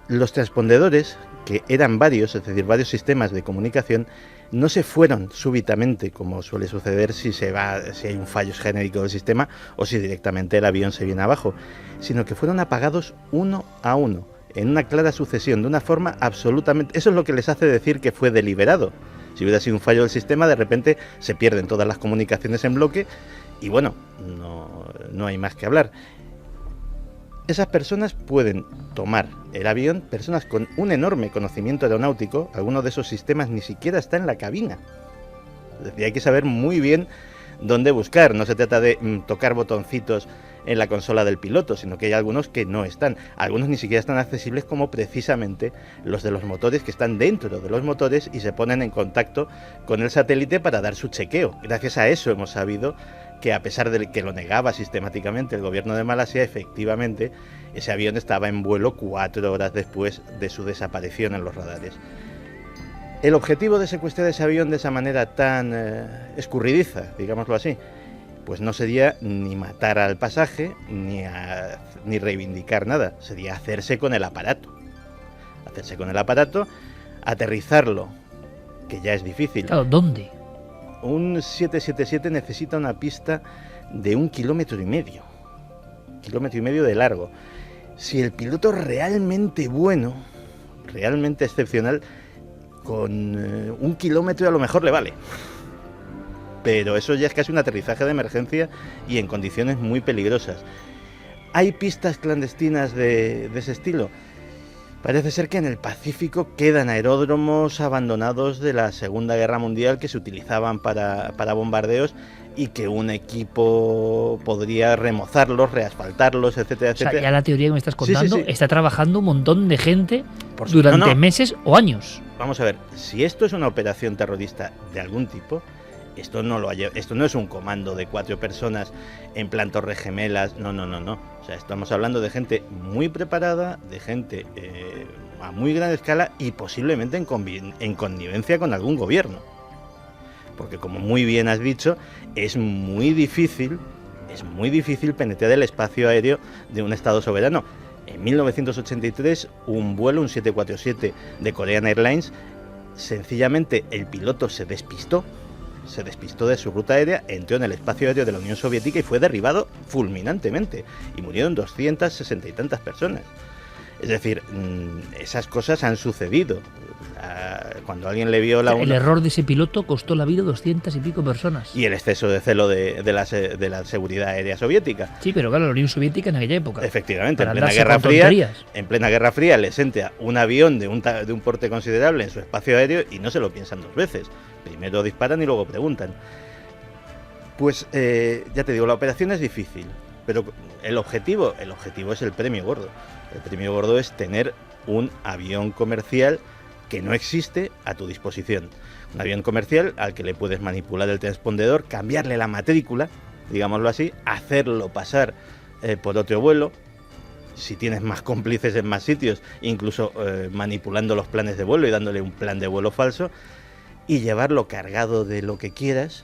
los transpondedores, que eran varios, es decir, varios sistemas de comunicación, no se fueron súbitamente, como suele suceder si hay un fallo genérico del sistema o si directamente el avión se viene abajo, sino que fueron apagados uno a uno, en una clara sucesión, de una forma absolutamente... Eso es lo que les hace decir que fue deliberado. Si hubiera sido un fallo del sistema, de repente se pierden todas las comunicaciones en bloque y bueno, no hay más que hablar. Esas personas pueden tomar el avión, personas con un enorme conocimiento aeronáutico, algunos de esos sistemas ni siquiera está en la cabina. Es decir, hay que saber muy bien dónde buscar, no se trata de tocar botoncitos en la consola del piloto, sino que hay algunos que no están, algunos ni siquiera están accesibles, como precisamente los de los motores, que están dentro de los motores y se ponen en contacto con el satélite para dar su chequeo. Gracias a eso hemos sabido que, a pesar de que lo negaba sistemáticamente el gobierno de Malasia, efectivamente ese avión estaba en vuelo 4 horas después de su desaparición en los radares. El objetivo de secuestrar ese avión de esa manera tan escurridiza, digámoslo así, pues no sería ni matar al pasaje ni reivindicar nada, sería hacerse con el aparato. Hacerse con el aparato, aterrizarlo, que ya es difícil. Claro, ¿dónde? Un 777 necesita una pista de 1,5 kilómetros, 1,5 kilómetros de largo. Si el piloto es realmente bueno, realmente excepcional, con 1 kilómetro a lo mejor le vale. Pero eso ya es casi un aterrizaje de emergencia y en condiciones muy peligrosas. ¿Hay pistas clandestinas de ese estilo? Parece ser que en el Pacífico quedan aeródromos abandonados de la Segunda Guerra Mundial que se utilizaban para bombardeos y que un equipo podría remozarlos, reasfaltarlos, etcétera, etcétera. O sea, ya la teoría que me estás contando, sí. está trabajando un montón de gente durante meses o años. Vamos a ver, si esto es una operación terrorista de algún tipo, esto no es un comando de 4 personas en plan Torres Gemelas, no. O sea, estamos hablando de gente muy preparada, de gente a muy gran escala y posiblemente en connivencia con algún gobierno. Porque, como muy bien has dicho, es muy difícil penetrar el espacio aéreo de un Estado soberano. En 1983, un vuelo, un 747 de Korean Airlines, sencillamente el piloto se despistó de su ruta aérea, entró en el espacio aéreo de la Unión Soviética y fue derribado fulminantemente. Y murieron 260 y tantas personas. Es decir, esas cosas han sucedido. Cuando alguien le vio el error de ese piloto costó la vida a 200 y pico personas. Y el exceso de celo de la seguridad aérea soviética. Sí, pero claro, la Unión Soviética en aquella época. Efectivamente, en plena Guerra Fría les entra un avión de un porte considerable en su espacio aéreo y no se lo piensan 2 veces. Primero disparan y luego preguntan. Pues ya te digo, la operación es difícil, pero el objetivo es el premio gordo. El premio gordo es tener un avión comercial que no existe a tu disposición. Un avión comercial al que le puedes manipular el transpondedor, cambiarle la matrícula, digámoslo así, hacerlo pasar por otro vuelo. Si tienes más cómplices en más sitios, incluso manipulando los planes de vuelo y dándole un plan de vuelo falso, y llevarlo cargado de lo que quieras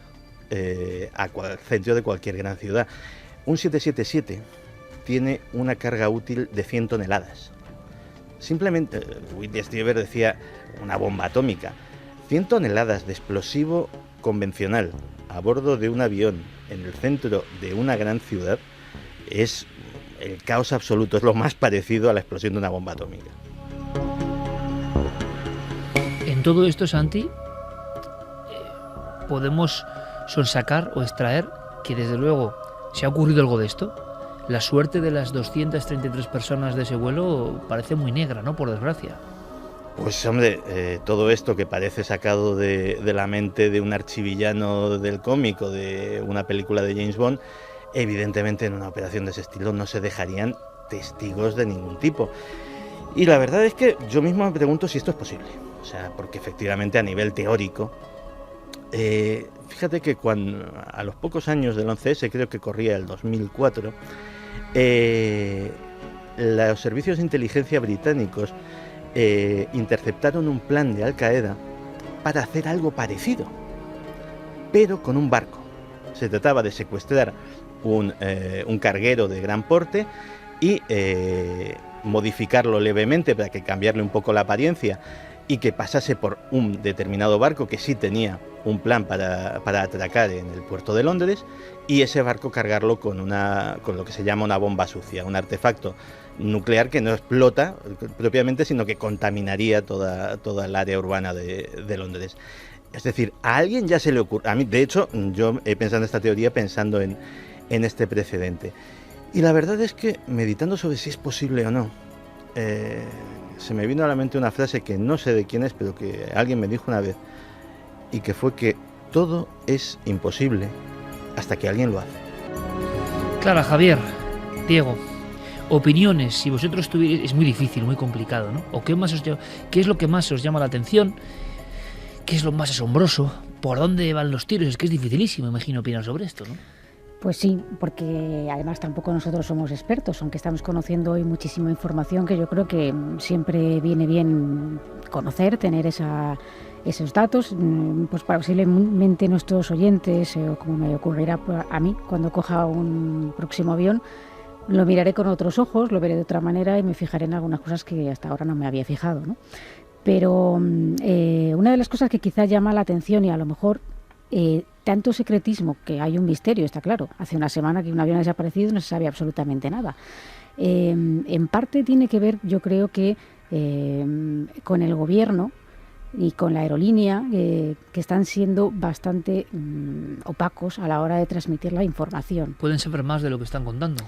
al centro de cualquier gran ciudad. Un 777 tiene una carga útil de 100 toneladas. Simplemente, Whitney Strieber decía una bomba atómica. 100 toneladas de explosivo convencional a bordo de un avión en el centro de una gran ciudad es el caos absoluto, es lo más parecido a la explosión de una bomba atómica. En todo esto, Santi, podemos sonsacar o extraer que, desde luego, ¿se ha ocurrido algo de esto? La suerte de las 233 personas de ese vuelo parece muy negra, ¿no? Por desgracia. Pues hombre, todo esto que parece sacado de la mente de un archivillano del cómic o de una película de James Bond, evidentemente en una operación de ese estilo no se dejarían testigos de ningún tipo. Y la verdad es que yo mismo me pregunto si esto es posible. O sea, porque efectivamente a nivel teórico, fíjate que a los pocos años del 11S, creo que corría el 2004, los servicios de inteligencia británicos interceptaron un plan de Al Qaeda para hacer algo parecido, pero con un barco. Se trataba de secuestrar un carguero de gran porte y modificarlo levemente para que cambiarle un poco la apariencia y que pasase por un determinado barco que sí tenía un plan para atracar en el puerto de Londres, y ese barco cargarlo con lo que se llama una bomba sucia, un artefacto nuclear que no explota propiamente, sino que contaminaría toda el área urbana de Londres. Es decir, a alguien ya se le ocurre, a mí de hecho yo he pensado en esta teoría pensando en este precedente, y la verdad es que meditando sobre si es posible o no, se me vino a la mente una frase que no sé de quién es, pero que alguien me dijo una vez, y que fue que todo es imposible hasta que alguien lo hace. Clara, Javier, Diego, opiniones, si vosotros tuvierais, es muy difícil, muy complicado, ¿no? ¿O qué es lo que más os llama la atención? ¿Qué es lo más asombroso? ¿Por dónde van los tiros? Es que es dificilísimo, imagino, opinar sobre esto, ¿no? Pues sí, porque además tampoco nosotros somos expertos, aunque estamos conociendo hoy muchísima información que yo creo que siempre viene bien conocer, tener esos datos, pues posiblemente nuestros oyentes, o como me ocurrirá a mí cuando coja un próximo avión, lo miraré con otros ojos, lo veré de otra manera y me fijaré en algunas cosas que hasta ahora no me había fijado, ¿no? Pero una de las cosas que quizás llama la atención, y a lo mejor tanto secretismo, que hay un misterio, está claro. Hace una semana que un avión ha desaparecido y no se sabe absolutamente nada. En parte tiene que ver, yo creo que con el gobierno y con la aerolínea, que están siendo bastante opacos a la hora de transmitir la información. ¿Pueden saber más de lo que están contando?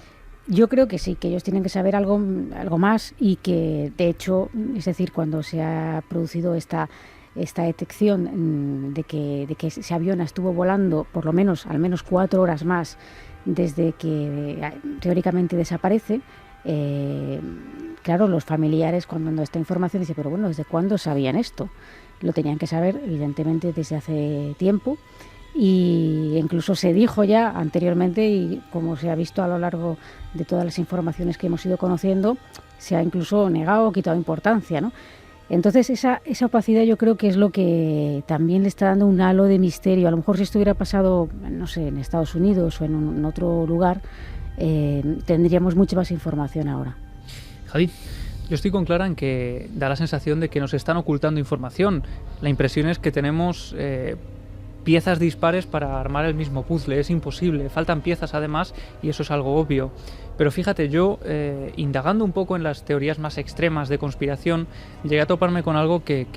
Yo creo que sí, que ellos tienen que saber algo más, y que de hecho, es decir, cuando se ha producido esta detección de que ese avión estuvo volando por lo menos al menos 4 horas más desde que teóricamente desaparece, claro, los familiares cuando esta información dicen, pero bueno, ¿desde cuándo sabían esto? Lo tenían que saber evidentemente desde hace tiempo, y incluso se dijo ya anteriormente, y como se ha visto a lo largo de todas las informaciones que hemos ido conociendo, se ha incluso negado o quitado importancia, ¿no? Entonces esa opacidad yo creo que es lo que también le está dando un halo de misterio. A lo mejor si esto hubiera pasado, no sé, en Estados Unidos o en otro lugar, tendríamos mucha más información ahora. Javi. Yo estoy con Clara en que da la sensación de que nos están ocultando información. La impresión es que tenemos piezas dispares para armar el mismo puzzle. Es imposible, faltan piezas además, y eso es algo obvio. Pero fíjate, yo, indagando un poco en las teorías más extremas de conspiración, llegué a toparme con algo que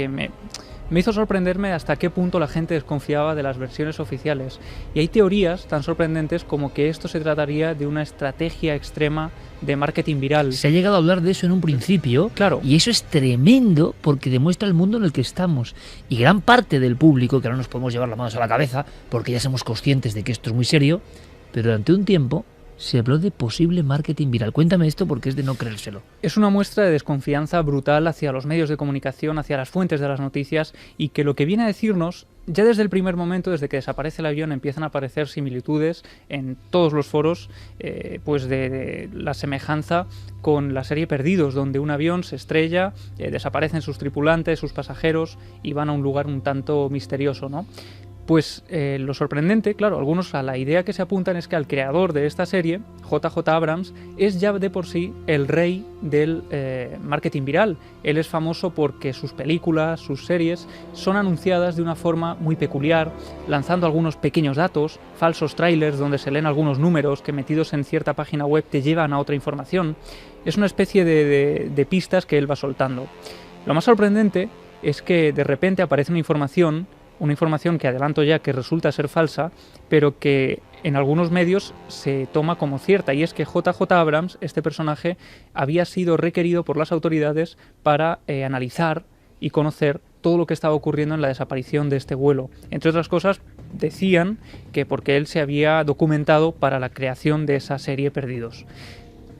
me hizo sorprenderme hasta qué punto la gente desconfiaba de las versiones oficiales. Y hay teorías tan sorprendentes como que esto se trataría de una estrategia extrema de marketing viral. Se ha llegado a hablar de eso en un principio, claro, y eso es tremendo porque demuestra el mundo en el que estamos. Y gran parte del público, que ahora nos podemos llevar las manos a la cabeza porque ya somos conscientes de que esto es muy serio, pero durante un tiempo se habló de posible marketing viral. Cuéntame esto porque es de no creérselo. Es una muestra de desconfianza brutal hacia los medios de comunicación, hacia las fuentes de las noticias, y que lo que viene a decirnos, ya desde el primer momento, desde que desaparece el avión, empiezan a aparecer similitudes en todos los foros, pues de la semejanza con la serie Perdidos, donde un avión se estrella, desaparecen sus tripulantes, sus pasajeros, y van a un lugar un tanto misterioso, ¿no? Pues lo sorprendente, claro, algunos a la idea que se apuntan es que al creador de esta serie, JJ Abrams, es ya de por sí el rey del marketing viral. Él es famoso porque sus películas, sus series, son anunciadas de una forma muy peculiar, lanzando algunos pequeños datos, falsos trailers donde se leen algunos números que metidos en cierta página web te llevan a otra información. Es una especie de pistas que él va soltando. Lo más sorprendente es que de repente aparece una información que adelanto ya que resulta ser falsa, pero que en algunos medios se toma como cierta, y es que JJ Abrams, este personaje, había sido requerido por las autoridades para analizar y conocer todo lo que estaba ocurriendo en la desaparición de este vuelo. Entre otras cosas, decían que porque él se había documentado para la creación de esa serie Perdidos.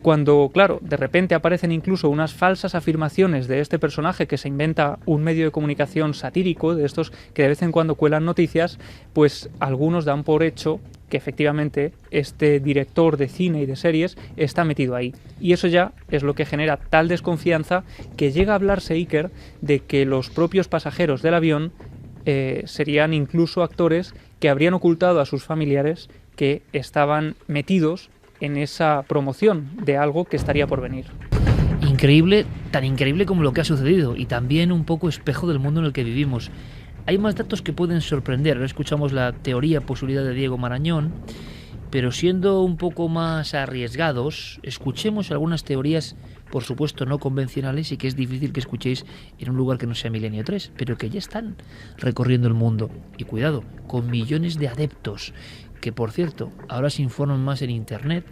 Cuando, claro, de repente aparecen incluso unas falsas afirmaciones de este personaje que se inventa un medio de comunicación satírico, de estos que de vez en cuando cuelan noticias, pues algunos dan por hecho que efectivamente este director de cine y de series está metido ahí. Y eso ya es lo que genera tal desconfianza que llega a hablarse, Iker, de que los propios pasajeros del avión serían incluso actores que habrían ocultado a sus familiares que estaban metidos en esa promoción de algo que estaría por venir. Increíble, tan increíble como lo que ha sucedido, y también un poco espejo del mundo en el que vivimos. Hay más datos que pueden sorprender. Ahora escuchamos la teoría posibilidad de Diego Marañón, pero siendo un poco más arriesgados, escuchemos algunas teorías, por supuesto no convencionales, y que es difícil que escuchéis en un lugar que no sea Milenio 3, pero que ya están recorriendo el mundo. Y cuidado, con millones de adeptos, que por cierto, ahora se informan más en Internet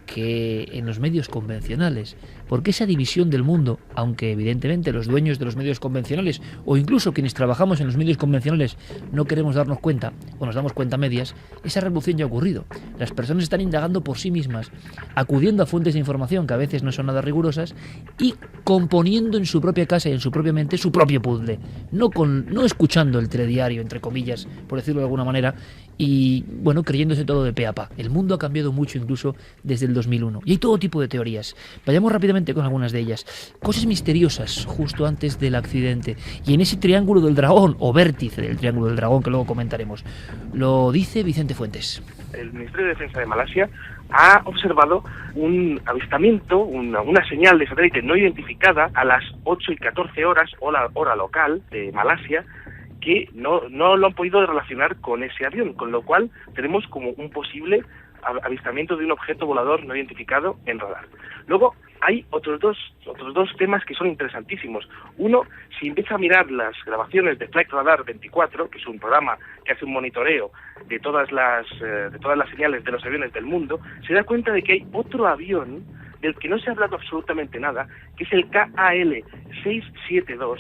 que en los medios convencionales, porque esa división del mundo, aunque evidentemente los dueños de los medios convencionales o incluso quienes trabajamos en los medios convencionales no queremos darnos cuenta o nos damos cuenta a medias, esa revolución ya ha ocurrido. Las personas están indagando por sí mismas, acudiendo a fuentes de información que a veces no son nada rigurosas y componiendo en su propia casa y en su propia mente su propio puzzle, no escuchando el telediario, entre comillas, por decirlo de alguna manera, y bueno, creyéndose todo de pe a pa. El mundo ha cambiado mucho incluso desde el 2001 y hay todo tipo de teorías. Vayamos rápidamente con algunas de ellas. Cosas misteriosas justo antes del accidente y en ese triángulo del dragón o vértice del triángulo del dragón que luego comentaremos. Lo dice Vicente Fuentes. El Ministerio de Defensa de Malasia ha observado un avistamiento, una señal de satélite no identificada a las 8:14 horas, hora local de Malasia, que no lo han podido relacionar con ese avión, con lo cual tenemos como un posible avistamiento de un objeto volador no identificado en radar. Luego hay otros dos temas que son interesantísimos. Uno, si empieza a mirar las grabaciones de Flight Radar 24, que es un programa que hace un monitoreo de todas las señales de los aviones del mundo, se da cuenta de que hay otro avión del que no se ha hablado absolutamente nada, que es el KAL-672,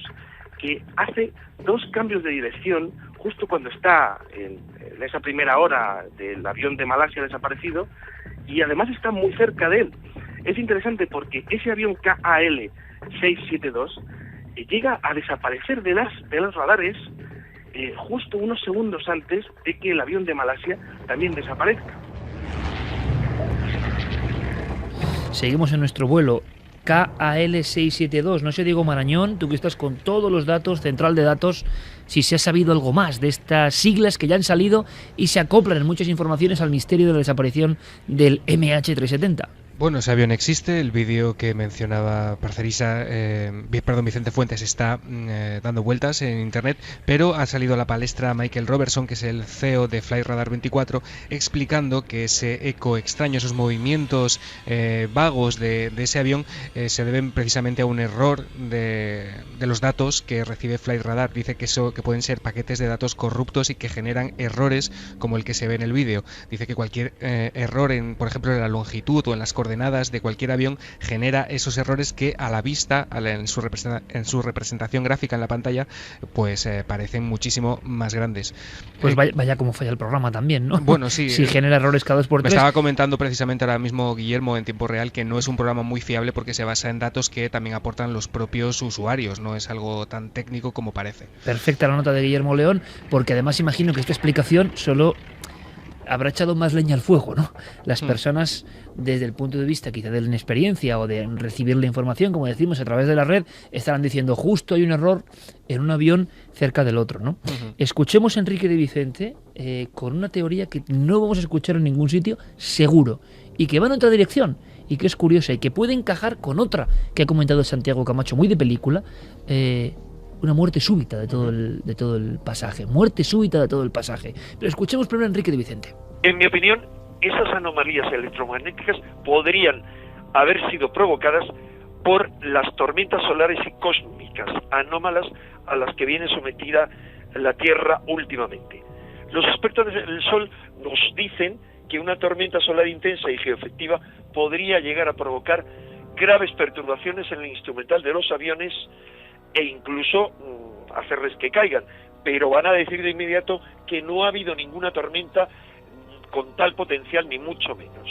que hace 2 cambios de dirección justo cuando está en esa primera hora del avión de Malasia desaparecido, y además está muy cerca de él. Es interesante porque ese avión KAL-672 llega a desaparecer de los radares justo unos segundos antes de que el avión de Malasia también desaparezca. Seguimos en nuestro vuelo. KAL-672, no sé, Diego Marañón, tú que estás con todos los datos, central de datos, si se ha sabido algo más de estas siglas que ya han salido y se acoplan en muchas informaciones al misterio de la desaparición del MH370. Bueno, ese avión existe, el vídeo que mencionaba Vicente Fuentes está dando vueltas en internet, pero ha salido a la palestra Michael Robertson, que es el CEO de Flight Radar 24, explicando que ese eco extraño, esos movimientos vagos de ese avión se deben precisamente a un error de los datos que recibe Flight Radar. Dice que pueden ser paquetes de datos corruptos y que generan errores como el que se ve en el vídeo. Dice que cualquier error por ejemplo, en la longitud o en las coordenadas de cualquier avión genera esos errores que a la vista, en su representación gráfica en la pantalla, pues parecen muchísimo más grandes. Pues vaya como falla el programa también, ¿no? Bueno, sí. Si genera errores cada 2x3. Me estaba comentando precisamente ahora mismo Guillermo en tiempo real que no es un programa muy fiable porque se basa en datos que también aportan los propios usuarios, no es algo tan técnico como parece. Perfecta la nota de Guillermo León, porque además imagino que esta explicación solo habrá echado más leña al fuego, ¿no? Las personas, desde el punto de vista quizá de la inexperiencia o de recibir la información, como decimos, a través de la red, estarán diciendo justo hay un error en un avión cerca del otro, ¿no? Escuchemos a Enrique de Vicente con una teoría que no vamos a escuchar en ningún sitio, seguro, y que va en otra dirección, y que es curiosa, y que puede encajar con otra que ha comentado Santiago Camacho, muy de película, una muerte súbita de todo el pasaje. Muerte súbita de todo el pasaje. Pero escuchemos primero a Enrique de Vicente. En mi opinión, esas anomalías electromagnéticas podrían haber sido provocadas por las tormentas solares y cósmicas anómalas a las que viene sometida la Tierra últimamente. Los expertos del Sol nos dicen que una tormenta solar intensa y geoefectiva podría llegar a provocar graves perturbaciones en el instrumental de los aviones e incluso hacerles que caigan, pero van a decir de inmediato que no ha habido ninguna tormenta con tal potencial, ni mucho menos.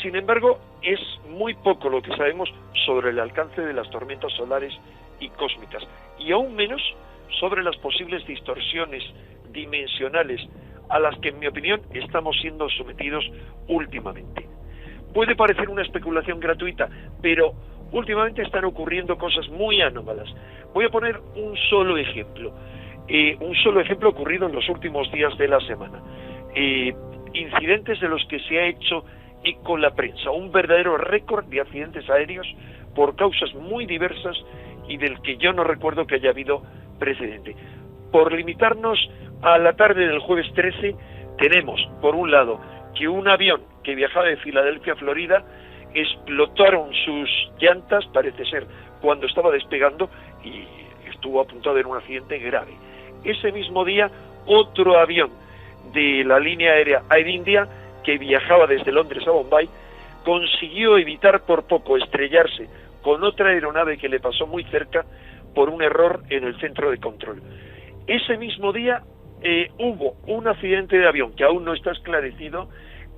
Sin embargo, es muy poco lo que sabemos sobre el alcance de las tormentas solares y cósmicas, y aún menos sobre las posibles distorsiones dimensionales a las que, en mi opinión, estamos siendo sometidos últimamente. Puede parecer una especulación gratuita, pero últimamente están ocurriendo cosas muy anómalas. Voy a poner un solo ejemplo ocurrido en los últimos días de la semana. incidentes de los que se ha hecho eco la prensa, un verdadero récord de accidentes aéreos por causas muy diversas y del que yo no recuerdo que haya habido precedente. Por limitarnos a la tarde del jueves 13, tenemos, por un lado, que un avión que viajaba de Filadelfia a Florida explotaron sus llantas, parece ser, cuando estaba despegando y estuvo apuntado en un accidente grave. Ese mismo día, otro avión de la línea aérea Air India, que viajaba desde Londres a Bombay, consiguió evitar por poco estrellarse con otra aeronave que le pasó muy cerca por un error en el centro de control. Ese mismo día hubo un accidente de avión que aún no está esclarecido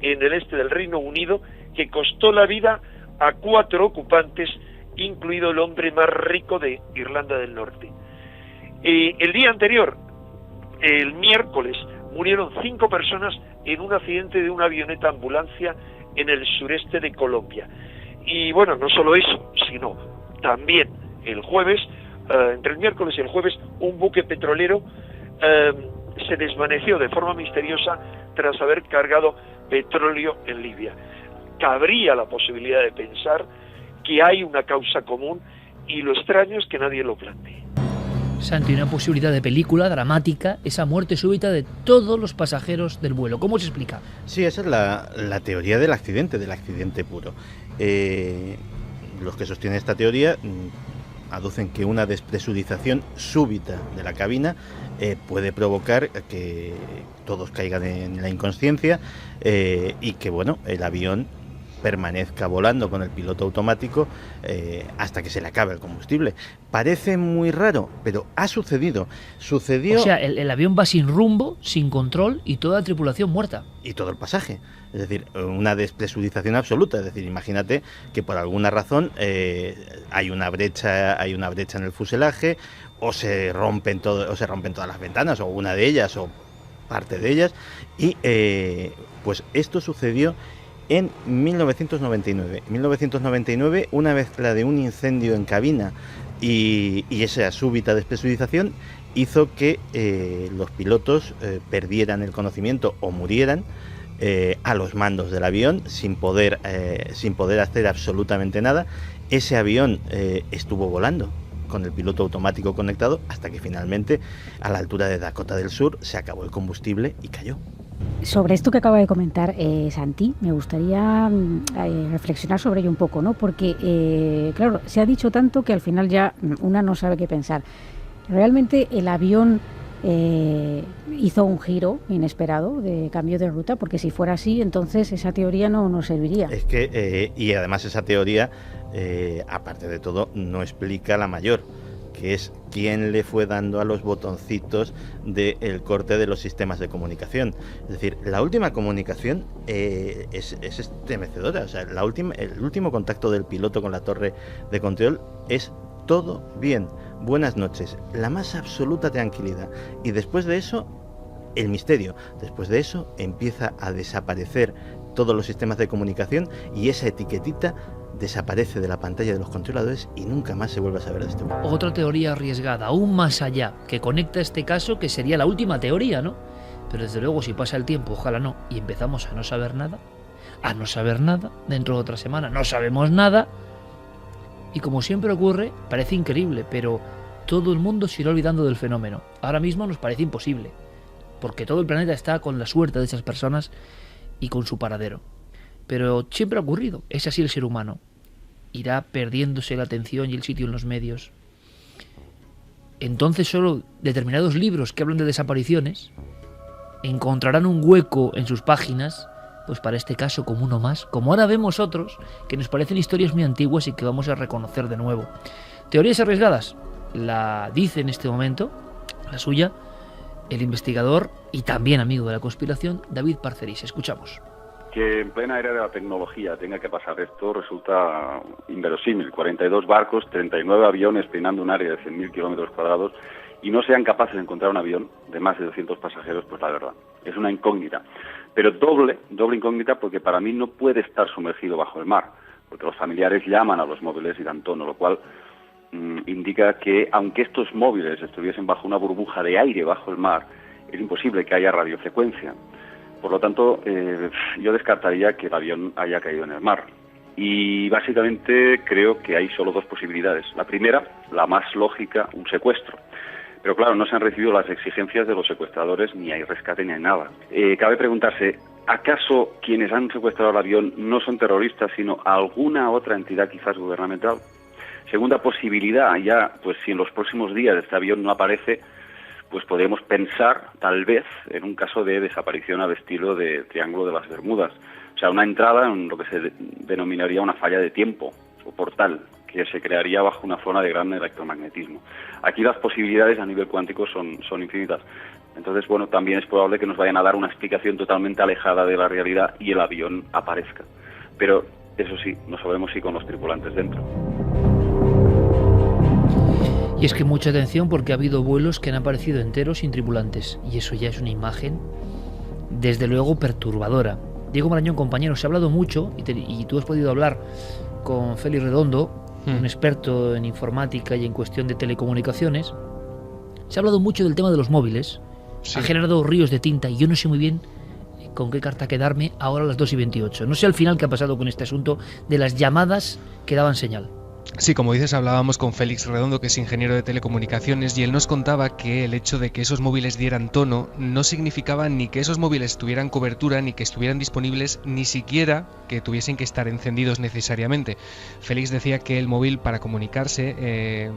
en el este del Reino Unido, que costó la vida a 4 ocupantes, incluido el hombre más rico de Irlanda del Norte. El día anterior, el miércoles, murieron 5 personas en un accidente de una avioneta ambulancia en el sureste de Colombia. Y bueno, no solo eso, sino también el jueves, entre el miércoles y el jueves, un buque petrolero se desvaneció de forma misteriosa tras haber cargado petróleo en Libia. Cabría la posibilidad de pensar que hay una causa común, y lo extraño es que nadie lo plantee. Santi, una posibilidad de película dramática, esa muerte súbita de todos los pasajeros del vuelo. ¿Cómo se explica? Sí, esa es la teoría del accidente puro. Los que sostienen esta teoría aducen que una despresurización súbita de la cabina puede provocar que todos caigan en la inconsciencia y que, bueno, el avión permanezca volando con el piloto automático hasta que se le acabe el combustible. Parece muy raro, pero ha sucedido. Sucedió... O sea, el avión va sin rumbo, sin control, y toda la tripulación muerta. Y todo el pasaje. Es decir, una despresurización absoluta. Es decir, imagínate que por alguna razón hay una brecha en el fuselaje, o se rompen todas las ventanas, o una de ellas, o parte de ellas, y pues esto sucedió en 1999. 1999, una mezcla de un incendio en cabina y esa súbita despresurización hizo que los pilotos perdieran el conocimiento o murieran a los mandos del avión sin poder hacer absolutamente nada. Ese avión estuvo volando con el piloto automático conectado hasta que finalmente, a la altura de Dakota del Sur, se acabó el combustible y cayó. Sobre esto que acaba de comentar Santi, me gustaría reflexionar sobre ello un poco, ¿no? Porque, claro, se ha dicho tanto que al final ya una no sabe qué pensar. ¿Realmente el avión hizo un giro inesperado de cambio de ruta? Porque si fuera así, entonces esa teoría no nos serviría. Es que, y además esa teoría, aparte de todo, no explica la mayor, que es quién le fue dando a los botoncitos del corte de los sistemas de comunicación. Es decir, la última comunicación es estremecedora. O sea, el último contacto del piloto con la torre de control es todo bien, buenas noches, la más absoluta tranquilidad. Y después de eso, el misterio. Después de eso empieza a desaparecer todos los sistemas de comunicación y esa etiquetita desaparece de la pantalla de los controladores y nunca más se vuelve a saber de este vuelo. Otra teoría arriesgada, aún más allá, que conecta este caso, que sería la última teoría, ¿no? Pero desde luego, si pasa el tiempo, ojalá no, y empezamos a no saber nada, dentro de otra semana no sabemos nada, y como siempre ocurre, parece increíble, pero todo el mundo se irá olvidando del fenómeno. Ahora mismo nos parece imposible, porque todo el planeta está con la suerte de esas personas y con su paradero. Pero siempre ha ocurrido, es así el ser humano. Irá perdiéndose la atención y el sitio en los medios. Entonces solo determinados libros que hablan de desapariciones encontrarán un hueco en sus páginas, pues para este caso como uno más, como ahora vemos otros que nos parecen historias muy antiguas y que vamos a reconocer de nuevo. Teorías arriesgadas, la dice en este momento, la suya, el investigador y también amigo de la conspiración, David Parcerís. Escuchamos. Que en plena era de la tecnología tenga que pasar esto resulta inverosímil. 42 barcos, 39 aviones peinando un área de 100.000 kilómetros cuadrados y no sean capaces de encontrar un avión de más de 200 pasajeros, pues la verdad, es una incógnita. Pero doble incógnita, porque para mí no puede estar sumergido bajo el mar, porque los familiares llaman a los móviles y dan tono, lo cual indica que aunque estos móviles estuviesen bajo una burbuja de aire bajo el mar, es imposible que haya radiofrecuencia. Por lo tanto, yo descartaría que el avión haya caído en el mar. Y básicamente creo que hay solo dos posibilidades. La primera, la más lógica, un secuestro. Pero claro, no se han recibido las exigencias de los secuestradores, ni hay rescate ni hay nada. Cabe preguntarse, ¿acaso quienes han secuestrado el avión no son terroristas, sino alguna otra entidad quizás gubernamental? Segunda posibilidad, ya, pues si en los próximos días este avión no aparece, pues podríamos pensar, tal vez, en un caso de desaparición al estilo de Triángulo de las Bermudas. O sea, una entrada en lo que se denominaría una falla de tiempo, o portal, que se crearía bajo una zona de gran electromagnetismo. Aquí las posibilidades a nivel cuántico son infinitas. Entonces, bueno, también es probable que nos vayan a dar una explicación totalmente alejada de la realidad y el avión aparezca. Pero, eso sí, no sabemos si con los tripulantes dentro. Y es que mucha atención porque ha habido vuelos que han aparecido enteros sin tripulantes. Y eso ya es una imagen, desde luego, perturbadora. Diego Marañón, compañero, se ha hablado mucho, y tú has podido hablar con Félix Redondo, un experto en informática y en cuestión de telecomunicaciones. Se ha hablado mucho del tema de los móviles. Sí. Ha generado ríos de tinta y yo no sé muy bien con qué carta quedarme ahora a las 2:28. No sé al final qué ha pasado con este asunto de las llamadas que daban señal. Sí, como dices, hablábamos con Félix Redondo, que es ingeniero de telecomunicaciones, y él nos contaba que el hecho de que esos móviles dieran tono no significaba ni que esos móviles tuvieran cobertura, ni que estuvieran disponibles, ni siquiera que tuviesen que estar encendidos necesariamente. Félix decía que el móvil, para comunicarse de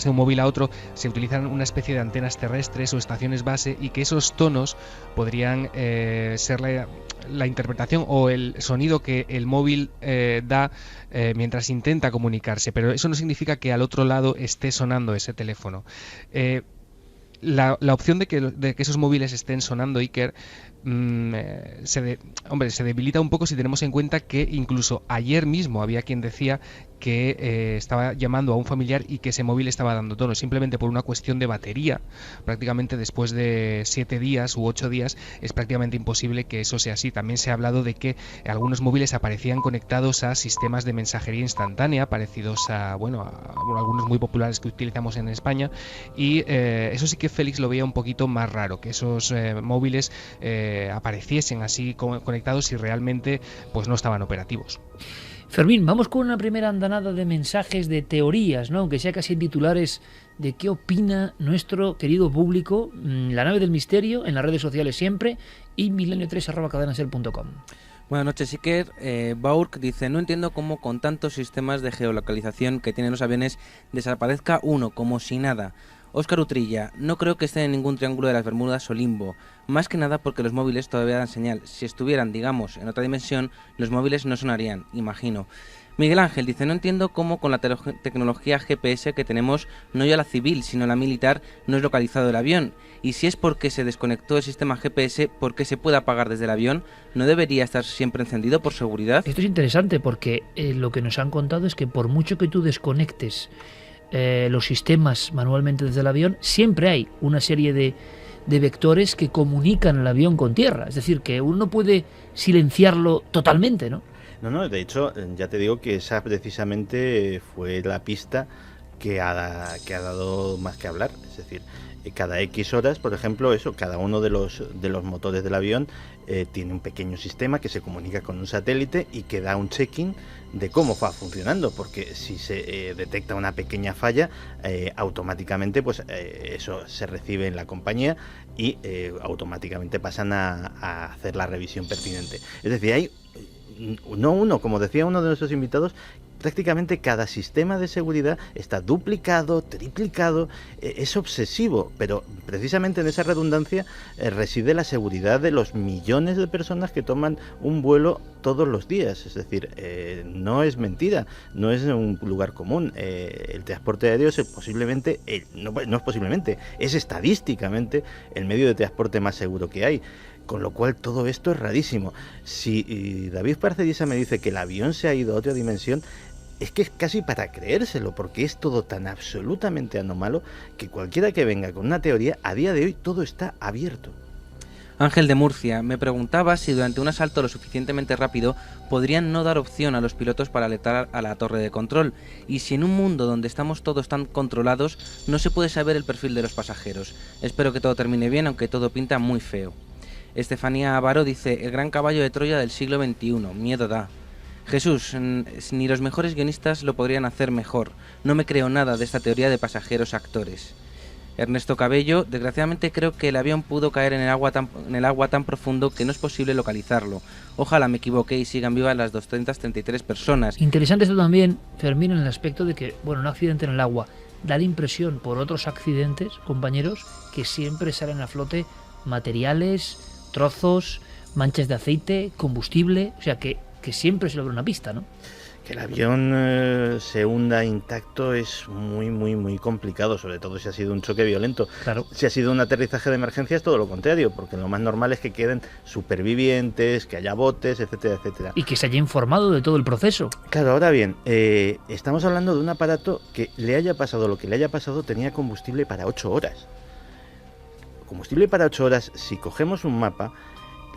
un móvil a otro, se utilizan una especie de antenas terrestres o estaciones base, y que esos tonos podrían ser la interpretación o el sonido que el móvil da mientras intenta comunicarse, pero eso no significa que al otro lado esté sonando ese teléfono. La opción de que esos móviles estén sonando, Iker, se debilita un poco si tenemos en cuenta que incluso ayer mismo había quien decía que estaba llamando a un familiar y que ese móvil estaba dando tono, simplemente por una cuestión de batería. Prácticamente después de 7 días u 8 días es prácticamente imposible que eso sea así. También se ha hablado de que algunos móviles aparecían conectados a sistemas de mensajería instantánea, parecidos a algunos muy populares que utilizamos en España, y eso sí que Félix lo veía un poquito más raro, que esos móviles apareciesen así conectados y realmente pues no estaban operativos. Fermín, vamos con una primera andanada de mensajes, de teorías, ¿no? Aunque sea casi en titulares, de qué opina nuestro querido público, La Nave del Misterio, en las redes sociales siempre, y milenio3@cadenasel.com. Buenas noches, Iker. Baurk dice: no entiendo cómo con tantos sistemas de geolocalización que tienen los aviones desaparezca uno como si nada. Óscar Utrilla: no creo que estén en ningún triángulo de las Bermudas o limbo, más que nada porque los móviles todavía dan señal. Si estuvieran, digamos, en otra dimensión, los móviles no sonarían, imagino. Miguel Ángel dice: no entiendo cómo con la tecnología GPS que tenemos, no ya la civil, sino la militar, no es localizado el avión. Y si es porque se desconectó el sistema GPS, ¿por qué se puede apagar desde el avión? ¿No debería estar siempre encendido por seguridad? Esto es interesante porque lo que nos han contado es que por mucho que tú desconectes los sistemas manualmente desde el avión, siempre hay una serie de vectores que comunican el avión con tierra. Es decir, que uno puede silenciarlo totalmente, ¿no? No, de hecho, ya te digo que esa precisamente fue la pista que ha dado más que hablar. Es decir, cada X horas, por ejemplo, cada uno de los motores del avión tiene un pequeño sistema que se comunica con un satélite y que da un check-in de cómo va funcionando, porque si se detecta una pequeña falla, automáticamente pues eso se recibe en la compañía y automáticamente pasan a hacer la revisión pertinente. Es decir, hay como decía uno de nuestros invitados, prácticamente cada sistema de seguridad está duplicado, triplicado, es obsesivo, pero precisamente en esa redundancia reside la seguridad de los millones de personas que toman un vuelo todos los días. Es decir, no es mentira, no es un lugar común. El transporte aéreo es es estadísticamente el medio de transporte más seguro que hay. Con lo cual todo esto es rarísimo. Si David Parcerisa me dice que el avión se ha ido a otra dimensión, es que es casi para creérselo, porque es todo tan absolutamente anómalo que cualquiera que venga con una teoría, a día de hoy todo está abierto. Ángel de Murcia me preguntaba si durante un asalto lo suficientemente rápido podrían no dar opción a los pilotos para alertar a la torre de control, y si en un mundo donde estamos todos tan controlados no se puede saber el perfil de los pasajeros. Espero que todo termine bien, aunque todo pinta muy feo. Estefanía Avaro dice: el gran caballo de Troya del siglo XXI, miedo da. Jesús, ni los mejores guionistas lo podrían hacer mejor. No me creo nada de esta teoría de pasajeros actores. Ernesto Cabello: desgraciadamente creo que el avión pudo caer en el agua tan profundo que no es posible localizarlo. Ojalá me equivoque y sigan vivas las 233 personas. Interesante esto también, Fermín, en el aspecto de que, bueno, un accidente en el agua da la impresión por otros accidentes, compañeros, que siempre salen a flote materiales, trozos, manchas de aceite, combustible, o sea que siempre se logra una pista, ¿no? Que el avión se hunda intacto es muy complicado, sobre todo si ha sido un choque violento. Claro. Si ha sido un aterrizaje de emergencia es todo lo contrario, porque lo más normal es que queden supervivientes, que haya botes, etcétera, etcétera. Y que se haya informado de todo el proceso. Claro, ahora bien, estamos hablando de un aparato que le haya pasado lo que le haya pasado, tenía combustible para 8 horas. Combustible para 8 horas, si cogemos un mapa,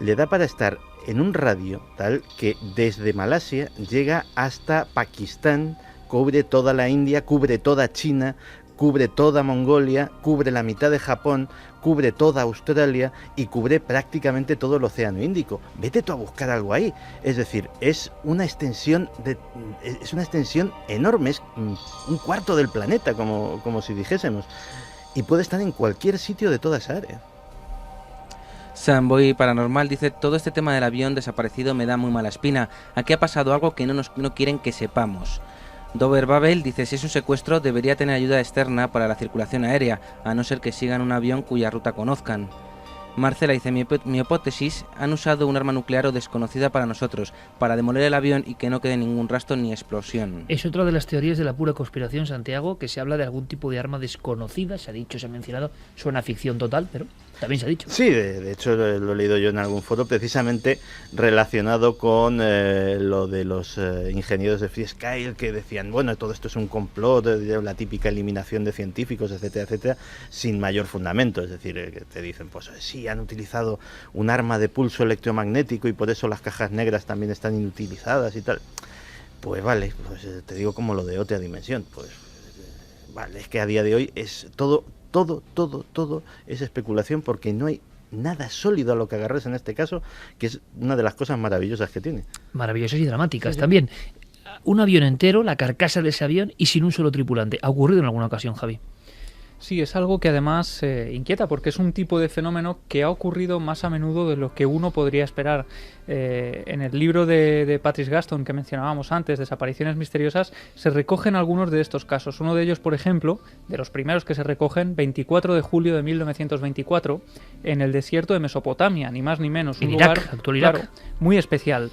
le da para estar en un radio tal que desde Malasia llega hasta Pakistán, cubre toda la India, cubre toda China, cubre toda Mongolia, cubre la mitad de Japón, cubre toda Australia y cubre prácticamente todo el Océano Índico. Vete tú a buscar algo ahí. Es decir, es una extensión enorme, es un cuarto del planeta, como si dijésemos, y puede estar en cualquier sitio de toda esa área. Samboy Paranormal dice: todo este tema del avión desaparecido me da muy mala espina. Aquí ha pasado algo que no quieren que sepamos. Dover Babel dice: si es un secuestro debería tener ayuda externa para la circulación aérea, a no ser que sigan un avión cuya ruta conozcan. Marcela dice: mi hipótesis, han usado un arma nuclear o desconocida para nosotros, para demoler el avión y que no quede ningún rastro ni explosión. Es otra de las teorías de la pura conspiración, Santiago, que se habla de algún tipo de arma desconocida, se ha dicho, se ha mencionado, suena ficción total, pero también se ha dicho. Sí, de hecho lo he leído yo en algún foro, precisamente relacionado con lo de los ingenieros de Free Sky, que decían, bueno, todo esto es un complot, la típica eliminación de científicos, etcétera, etcétera, sin mayor fundamento. Es decir, que te dicen, pues sí, han utilizado un arma de pulso electromagnético y por eso las cajas negras también están inutilizadas y tal. Pues vale, pues te digo como lo de otra dimensión. Pues vale, es que a día de hoy es todo es especulación, porque no hay nada sólido a lo que agarres en este caso, que es una de las cosas maravillosas que tiene. Maravillosas y dramáticas, sí, también. Un avión entero, la carcasa de ese avión y sin un solo tripulante. ¿Ha ocurrido en alguna ocasión, Javi? Sí, es algo que además inquieta, porque es un tipo de fenómeno que ha ocurrido más a menudo de lo que uno podría esperar. En el libro de Patrice Gaston que mencionábamos antes, Desapariciones misteriosas, se recogen algunos de estos casos. Uno de ellos, por ejemplo, de los primeros que se recogen, 24 de julio de 1924, en el desierto de Mesopotamia, ni más ni menos. En un Irak, lugar, actual Irak. claro, muy especial.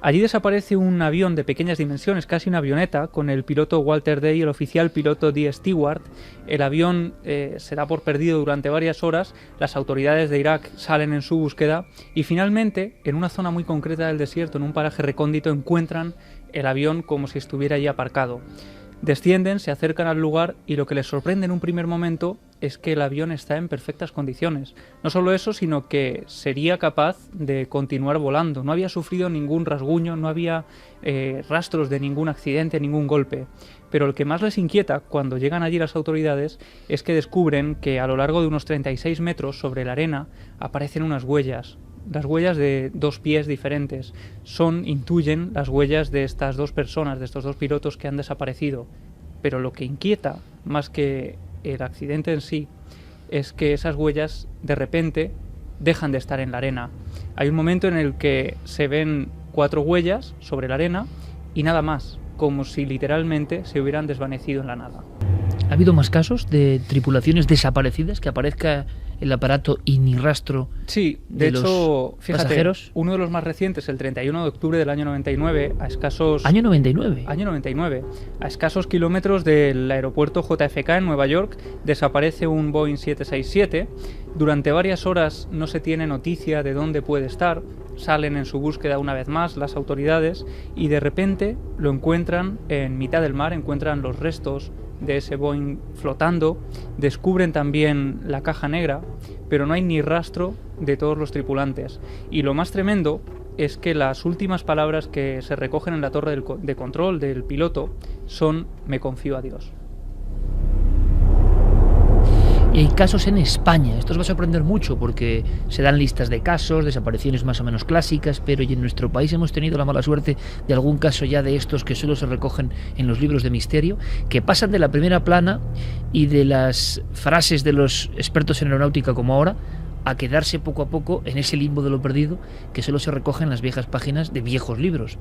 Allí desaparece un avión de pequeñas dimensiones, casi una avioneta, con el piloto Walter Day y el oficial piloto Dee Stewart. El avión se da por perdido durante varias horas, las autoridades de Irak salen en su búsqueda y finalmente, en una zona muy concreta del desierto, en un paraje recóndito, encuentran el avión como si estuviera allí aparcado. Descienden, se acercan al lugar y lo que les sorprende en un primer momento es que el avión está en perfectas condiciones. No solo eso, sino que sería capaz de continuar volando. No había sufrido ningún rasguño, no había rastros de ningún accidente, ningún golpe. Pero lo que más les inquieta cuando llegan allí las autoridades es que descubren que a lo largo de unos 36 metros sobre la arena aparecen unas huellas. Las huellas de dos pies diferentes intuyen las huellas de estas dos personas, de estos dos pilotos que han desaparecido. Pero lo que inquieta, más que el accidente en sí, es que esas huellas de repente dejan de estar en la arena. Hay un momento en el que se ven 4 huellas sobre la arena y nada más, como si literalmente se hubieran desvanecido en la nada. ¿Ha habido más casos de tripulaciones desaparecidas, que aparezca el aparato y ni rastro? Sí, de hecho, los fíjate, pasajeros? uno de los más recientes, el 31 de octubre del año 99, a escasos... ¿Año 99? Año 99. A escasos kilómetros del aeropuerto JFK en Nueva York, desaparece un Boeing 767. Durante varias horas no se tiene noticia de dónde puede estar. Salen en su búsqueda una vez más las autoridades y de repente lo encuentran en mitad del mar, encuentran los restos de ese Boeing flotando, descubren también la caja negra, pero no hay ni rastro de todos los tripulantes. Y lo más tremendo es que las últimas palabras que se recogen en la torre de control del piloto son: me confío a Dios. Y hay casos en España. Esto os va a sorprender mucho porque se dan listas de casos, desapariciones más o menos clásicas, pero y en nuestro país hemos tenido la mala suerte de algún caso ya de estos que solo se recogen en los libros de misterio, que pasan de la primera plana y de las frases de los expertos en aeronáutica como ahora, a quedarse poco a poco en ese limbo de lo perdido que solo se recoge en las viejas páginas de viejos libros.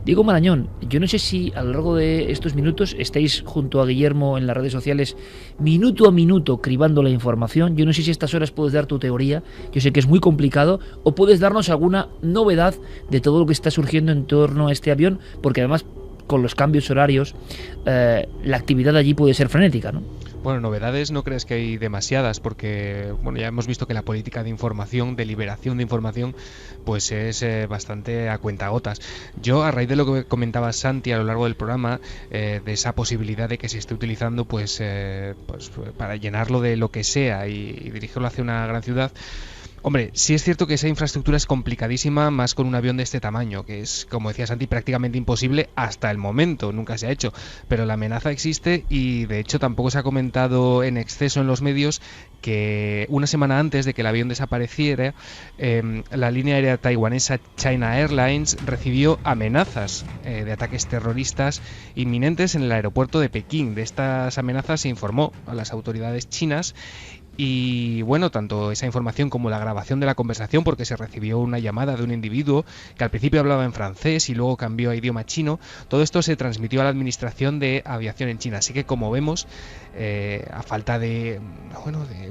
Diego Marañón, yo no sé si a lo largo de estos minutos estáis junto a Guillermo en las redes sociales minuto a minuto cribando la información. Yo no sé si a estas horas puedes dar tu teoría, yo sé que es muy complicado, o puedes darnos alguna novedad de todo lo que está surgiendo en torno a este avión, porque además con los cambios horarios la actividad allí puede ser frenética, ¿no? Bueno, novedades no crees que hay demasiadas, porque bueno, ya hemos visto que la política de información, de liberación de información, pues es bastante a cuentagotas. Yo, a raíz de lo que comentaba Santi a lo largo del programa, de esa posibilidad de que se esté utilizando pues para llenarlo de lo que sea y dirigirlo hacia una gran ciudad. Hombre, sí es cierto que esa infraestructura es complicadísima, más con un avión de este tamaño, que es, como decía Santi, prácticamente imposible hasta el momento, nunca se ha hecho, pero la amenaza existe y de hecho tampoco se ha comentado en exceso en los medios que una semana antes de que el avión desapareciera, la línea aérea taiwanesa China Airlines recibió amenazas de ataques terroristas inminentes en el aeropuerto de Pekín. De estas amenazas se informó a las autoridades chinas. Y bueno, tanto esa información como la grabación de la conversación, porque se recibió una llamada de un individuo que al principio hablaba en francés y luego cambió a idioma chino, todo esto se transmitió a la Administración de Aviación en China. Así que, como vemos, a falta de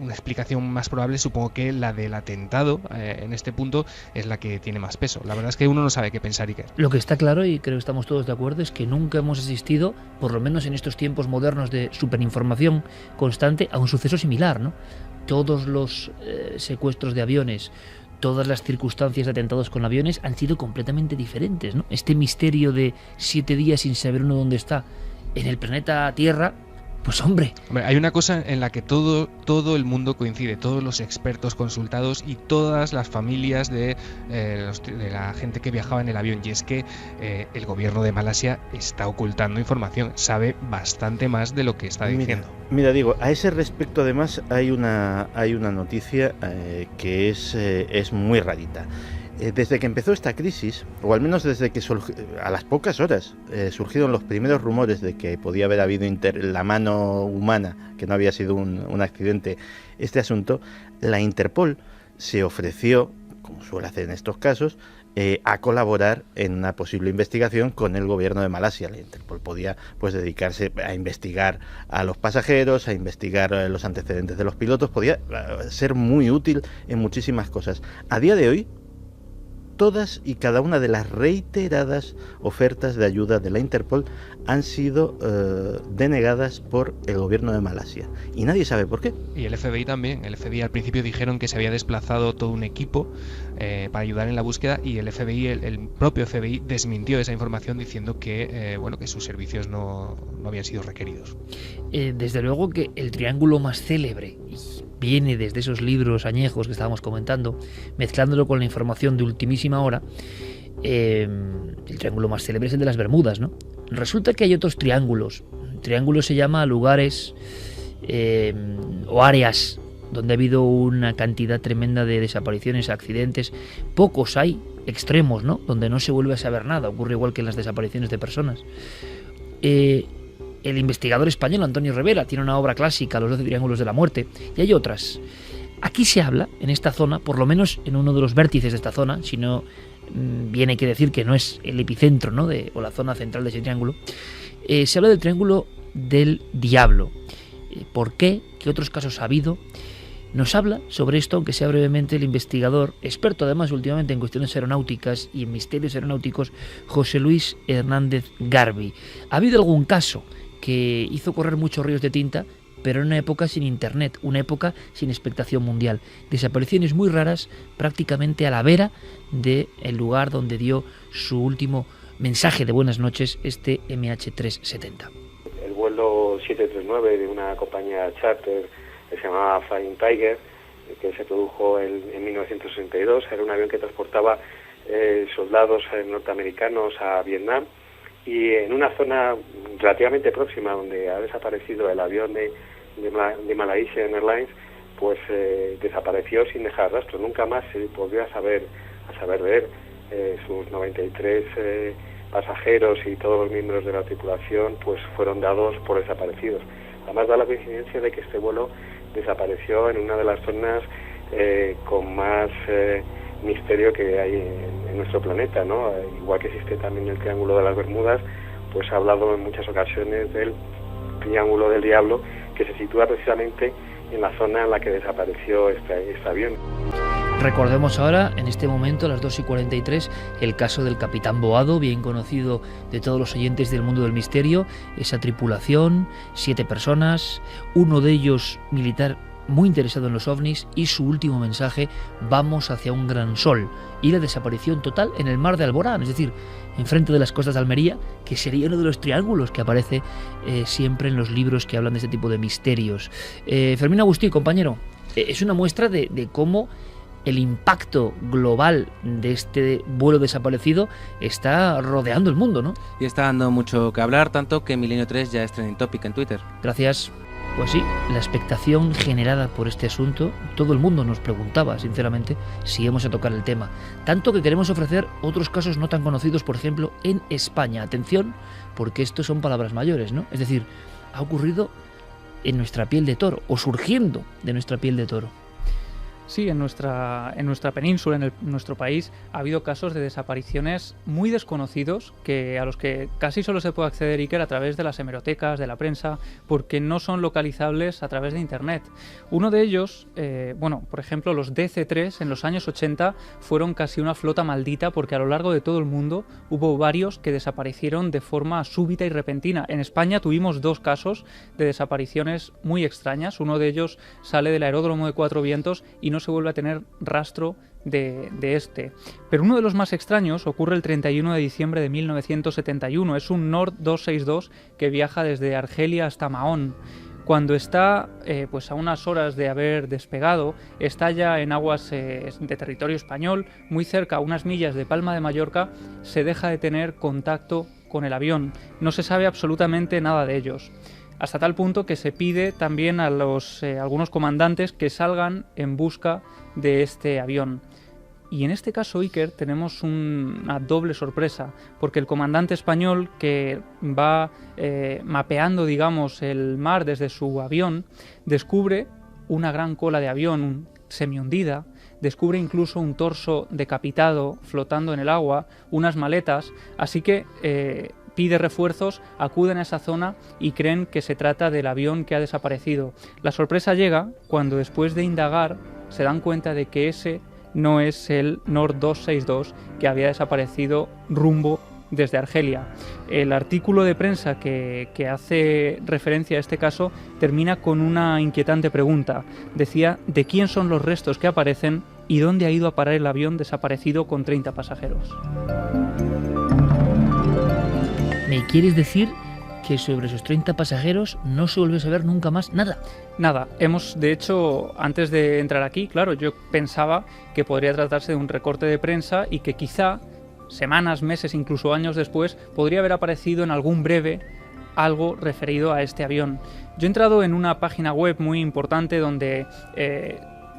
una explicación más probable, supongo que la del atentado en este punto es la que tiene más peso. La verdad es que uno no sabe qué pensar, Iker. Lo que está claro, y creo que estamos todos de acuerdo, es que nunca hemos asistido, por lo menos en estos tiempos modernos de superinformación constante, a un suceso similar, ¿no? Todos los secuestros de aviones, todas las circunstancias de atentados con aviones han sido completamente diferentes, ¿no? Este misterio de 7 días sin saber uno dónde está en el planeta Tierra, pues hombre, hay una cosa en la que todo el mundo coincide, todos los expertos consultados y todas las familias de la gente que viajaba en el avión, y es que el gobierno de Malasia está ocultando información, sabe bastante más de lo que está diciendo. Mira, digo, a ese respecto además hay una noticia que es muy rarita. Desde que empezó esta crisis, o al menos desde que a las pocas horas surgieron los primeros rumores de que podía haber habido la mano humana, que no había sido un accidente, este asunto, la Interpol se ofreció, como suele hacer en estos casos, a colaborar en una posible investigación con el gobierno de Malasia. La Interpol podía pues dedicarse a investigar a los pasajeros, a investigar los antecedentes de los pilotos, podía ser muy útil en muchísimas cosas. A día de hoy, todas y cada una de las reiteradas ofertas de ayuda de la Interpol han sido denegadas por el gobierno de Malasia. Y nadie sabe por qué. Y el FBI también. El FBI al principio dijeron que se había desplazado todo un equipo para ayudar en la búsqueda, y el FBI, el propio FBI, desmintió esa información diciendo que que sus servicios no habían sido requeridos. Desde luego que el triángulo más célebre viene desde esos libros añejos que estábamos comentando, mezclándolo con la información de ultimísima hora. El triángulo más célebre es el de las Bermudas, ¿no? Resulta que hay otros triángulos. El triángulo se llama lugares o áreas donde ha habido una cantidad tremenda de desapariciones, accidentes. Pocos hay extremos, ¿no? Donde no se vuelve a saber nada. Ocurre igual que en las desapariciones de personas. El investigador español Antonio Rivera tiene una obra clásica, Los 12 Triángulos de la Muerte, y hay otras. Aquí se habla, en esta zona, por lo menos en uno de los vértices de esta zona, si no viene que decir que no es el epicentro, ¿no? O la zona central de ese triángulo, se habla del Triángulo del Diablo. ¿Por qué? ¿Qué otros casos ha habido? Nos habla sobre esto, aunque sea brevemente, el investigador, experto además últimamente en cuestiones aeronáuticas y en misterios aeronáuticos, José Luis Hernández Garbi. ¿Ha habido algún caso que hizo correr muchos ríos de tinta, pero en una época sin internet, una época sin expectación mundial? Desapariciones muy raras, prácticamente a la vera del lugar donde dio su último mensaje de buenas noches, este MH370. El vuelo 739 de una compañía charter que se llamaba Flying Tiger, que se produjo en 1962, era un avión que transportaba soldados norteamericanos a Vietnam, y en una zona relativamente próxima donde ha desaparecido el avión de Malaysian Airlines, pues desapareció sin dejar rastro. Nunca más se volvió a saber de él. Sus 93 pasajeros y todos los miembros de la tripulación pues fueron dados por desaparecidos. Además da la coincidencia de que este vuelo desapareció en una de las zonas con más misterio que hay en nuestro planeta, ¿no? Igual que existe también el Triángulo de las Bermudas, pues ha hablado en muchas ocasiones del Triángulo del Diablo, que se sitúa precisamente en la zona en la que desapareció este avión. Recordemos ahora, en este momento, a las 2:43, el caso del Capitán Boado, bien conocido de todos los oyentes del mundo del misterio. Esa tripulación, 7 personas, uno de ellos militar muy interesado en los ovnis, y su último mensaje: vamos hacia un gran sol, y la desaparición total en el mar de Alborán, es decir, enfrente de las costas de Almería, que sería uno de los triángulos que aparece siempre en los libros que hablan de este tipo de misterios. Fermín Agustí, compañero, es una muestra de cómo el impacto global de este vuelo desaparecido está rodeando el mundo, ¿no? Y está dando mucho que hablar, tanto que Milenio 3 ya es trending topic en Twitter. Gracias. Pues sí, la expectación generada por este asunto, todo el mundo nos preguntaba, sinceramente, si íbamos a tocar el tema. Tanto que queremos ofrecer otros casos no tan conocidos, por ejemplo, en España. Atención, porque esto son palabras mayores, ¿no? Es decir, ha ocurrido en nuestra piel de toro, o surgiendo de nuestra piel de toro. Sí, en nuestra península, en nuestro país, ha habido casos de desapariciones muy desconocidos a los que casi solo se puede acceder, Iker, a través de las hemerotecas, de la prensa, porque no son localizables a través de Internet. Uno de ellos, por ejemplo, los DC-3 en los años 80 fueron casi una flota maldita, porque a lo largo de todo el mundo hubo varios que desaparecieron de forma súbita y repentina. En España tuvimos 2 casos de desapariciones muy extrañas. Uno de ellos sale del aeródromo de Cuatro Vientos y no se vuelve a tener rastro de este. Pero uno de los más extraños ocurre el 31 de diciembre de 1971. Es un Nord 262 que viaja desde Argelia hasta Mahón. Cuando está a unas horas de haber despegado, está ya en aguas de territorio español, muy cerca, a unas millas de Palma de Mallorca, se deja de tener contacto con el avión. No se sabe absolutamente nada de ellos. Hasta tal punto que se pide también a algunos comandantes que salgan en busca de este avión. Y en este caso, Iker, tenemos una doble sorpresa, porque el comandante español que va mapeando, digamos, el mar desde su avión, descubre una gran cola de avión semi-hundida, descubre incluso un torso decapitado flotando en el agua, unas maletas, así que pide refuerzos, acuden a esa zona y creen que se trata del avión que ha desaparecido. La sorpresa llega cuando, después de indagar, se dan cuenta de que ese no es el Nord 262 que había desaparecido rumbo desde Argelia. El artículo de prensa que hace referencia a este caso termina con una inquietante pregunta. Decía: ¿de quién son los restos que aparecen y dónde ha ido a parar el avión desaparecido con 30 pasajeros? ¿Me quieres decir que sobre esos 30 pasajeros no se volvió a saber nunca más nada? Nada. De hecho, antes de entrar aquí, claro, yo pensaba que podría tratarse de un recorte de prensa y que quizá semanas, meses, incluso años después, podría haber aparecido en algún breve algo referido a este avión. Yo he entrado en una página web muy importante donde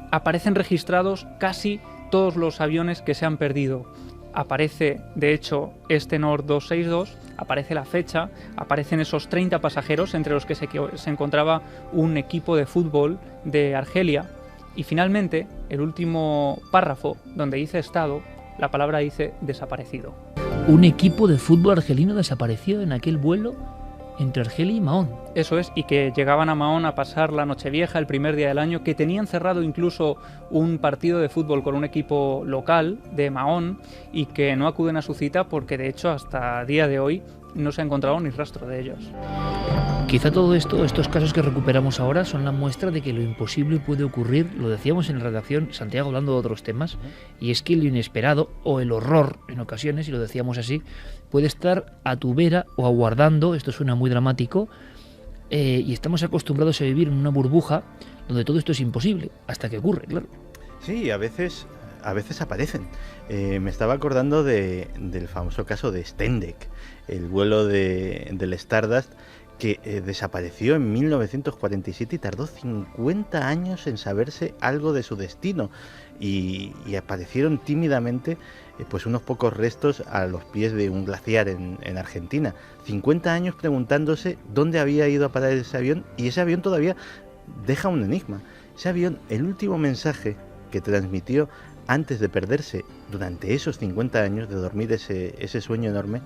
aparecen registrados casi todos los aviones que se han perdido. Aparece, de hecho, este Nord 262, aparece la fecha, aparecen esos 30 pasajeros, entre los que se encontraba un equipo de fútbol de Argelia, y finalmente, el último párrafo, donde dice estado, la palabra dice desaparecido. Un equipo de fútbol argelino desapareció en aquel vuelo entre Argelia y Mahón. Eso es, y que llegaban a Mahón a pasar la Nochevieja, el primer día del año, que tenían cerrado incluso un partido de fútbol con un equipo local de Mahón y que no acuden a su cita porque, de hecho, hasta día de hoy no se ha encontrado ni rastro de ellos. Quizá todo esto, estos casos que recuperamos ahora, son la muestra de que lo imposible puede ocurrir. Lo decíamos en la redacción, Santiago, hablando de otros temas, y es que lo inesperado o el horror, en ocasiones, y lo decíamos así, puede estar a tu vera o aguardando. Esto suena muy dramático, y estamos acostumbrados a vivir en una burbuja donde todo esto es imposible, hasta que ocurre, claro. Sí, a veces aparecen. Me estaba acordando del famoso caso de Stendek, el vuelo del Stardust, que desapareció en 1947 y tardó 50 años en saberse algo de su destino, y aparecieron tímidamente pues unos pocos restos a los pies de un glaciar en Argentina. 50 años preguntándose dónde había ido a parar ese avión, y ese avión todavía deja un enigma. Ese avión, el último mensaje que transmitió antes de perderse durante esos 50 años, de dormir ese sueño enorme,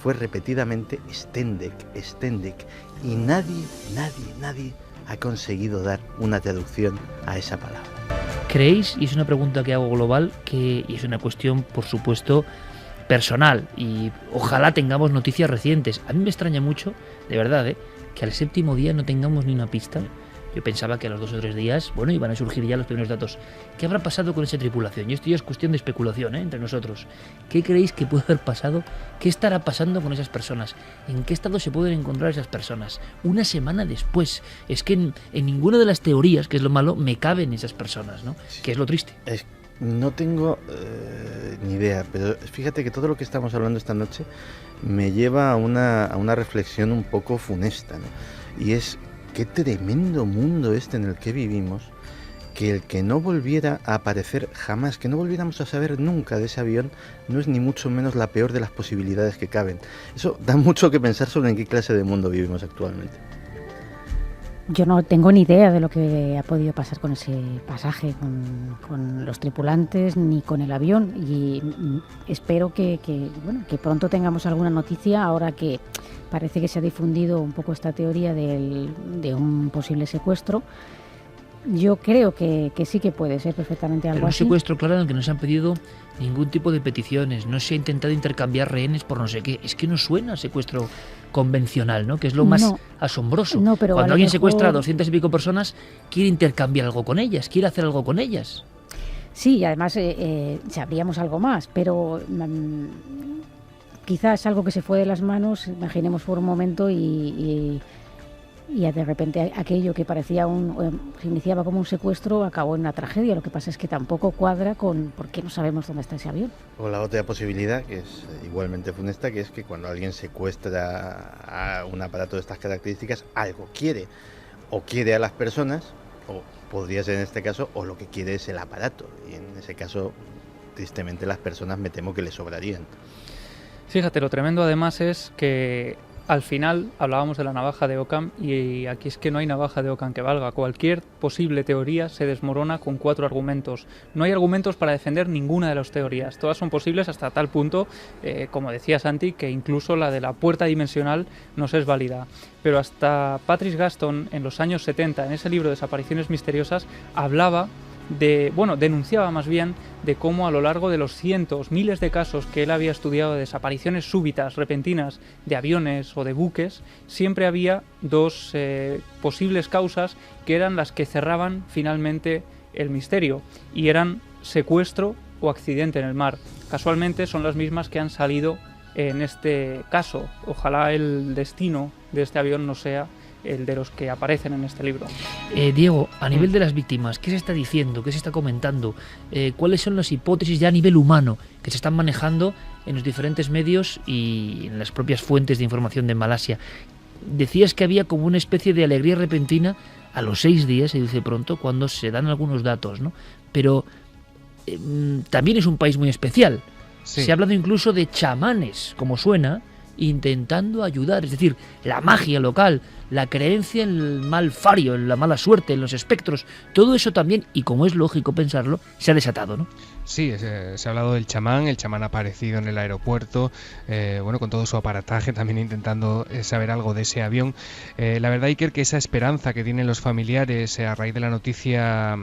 fue repetidamente Stendek, y nadie ha conseguido dar una traducción a esa palabra. ¿Creéis, y es una pregunta que hago global, y es una cuestión, por supuesto, personal, y ojalá tengamos noticias recientes? A mí me extraña mucho, de verdad, que al 7º día no tengamos ni una pista. Yo pensaba que a los 2 o 3 días, iban a surgir ya los primeros datos. ¿Qué habrá pasado con esa tripulación? Y esto ya es cuestión de especulación, entre nosotros. ¿Qué creéis que puede haber pasado? ¿Qué estará pasando con esas personas? ¿En qué estado se pueden encontrar esas personas? Una semana después. Es que en ninguna de las teorías, que es lo malo, me caben esas personas, ¿no? Que es lo triste. No tengo ni idea, pero fíjate que todo lo que estamos hablando esta noche me lleva a una reflexión un poco funesta, ¿no? Y es: qué tremendo mundo en el que vivimos, que el que no volviera a aparecer jamás, que no volviéramos a saber nunca de ese avión, no es ni mucho menos la peor de las posibilidades que caben. Eso da mucho que pensar sobre en qué clase de mundo vivimos actualmente. Yo no tengo ni idea de lo que ha podido pasar con ese pasaje, con los tripulantes, ni con el avión, y espero que pronto tengamos alguna noticia, ahora que parece que se ha difundido un poco esta teoría de un posible secuestro. Yo creo que sí que puede ser perfectamente algo así. Un secuestro, claro, en el que no se han pedido ningún tipo de peticiones, no se ha intentado intercambiar rehenes por no sé qué. Es que no suena a secuestro convencional, ¿no? Que es lo más asombroso. No, pero cuando alguien secuestra a 200 y pico personas, quiere intercambiar algo con ellas, quiere hacer algo con ellas. Sí, y además sabríamos algo más, pero quizás algo que se fue de las manos, imaginemos por un momento, y de repente aquello que parecía se iniciaba como un secuestro acabó en una tragedia. Lo que pasa es que tampoco cuadra con por qué no sabemos dónde está ese avión. O la otra posibilidad, que es igualmente funesta, que es que cuando alguien secuestra a un aparato de estas características, algo quiere. O quiere a las personas, o podría ser en este caso, o lo que quiere es el aparato. Y en ese caso, tristemente, las personas me temo que le sobrarían. Fíjate, lo tremendo además es que al final hablábamos de la navaja de Occam, y aquí es que no hay navaja de Occam que valga. Cualquier posible teoría se desmorona con 4 argumentos. No hay argumentos para defender ninguna de las teorías. Todas son posibles hasta tal punto, como decía Santi, que incluso la de la puerta dimensional nos es válida. Pero hasta Patrice Gaston, en los años 70, en ese libro Desapariciones misteriosas, denunciaba más bien de cómo a lo largo de los cientos, miles de casos que él había estudiado de desapariciones súbitas, repentinas, de aviones o de buques, siempre había 2 posibles causas que eran las que cerraban finalmente el misterio, y eran secuestro o accidente en el mar. Casualmente son las mismas que han salido en este caso. Ojalá el destino de este avión no sea el de los que aparecen en este libro. Diego, a nivel de las víctimas, ¿qué se está diciendo? ¿Qué se está comentando? ¿Cuáles son las hipótesis ya a nivel humano que se están manejando en los diferentes medios y en las propias fuentes de información de Malasia? Decías que había como una especie de alegría repentina a los 6 días, se dice pronto, cuando se dan algunos datos, ¿no? Pero también es un país muy especial. Sí. Se ha hablado incluso de chamanes, como suena, intentando ayudar, es decir, la magia local, la creencia en el mal fario, en la mala suerte, en los espectros, todo eso también, y como es lógico pensarlo, se ha desatado, ¿no? Sí, se ha hablado del chamán, el chamán ha aparecido en el aeropuerto, con todo su aparataje, también intentando saber algo de ese avión. La verdad, Iker, que esa esperanza que tienen los familiares a raíz de la noticia,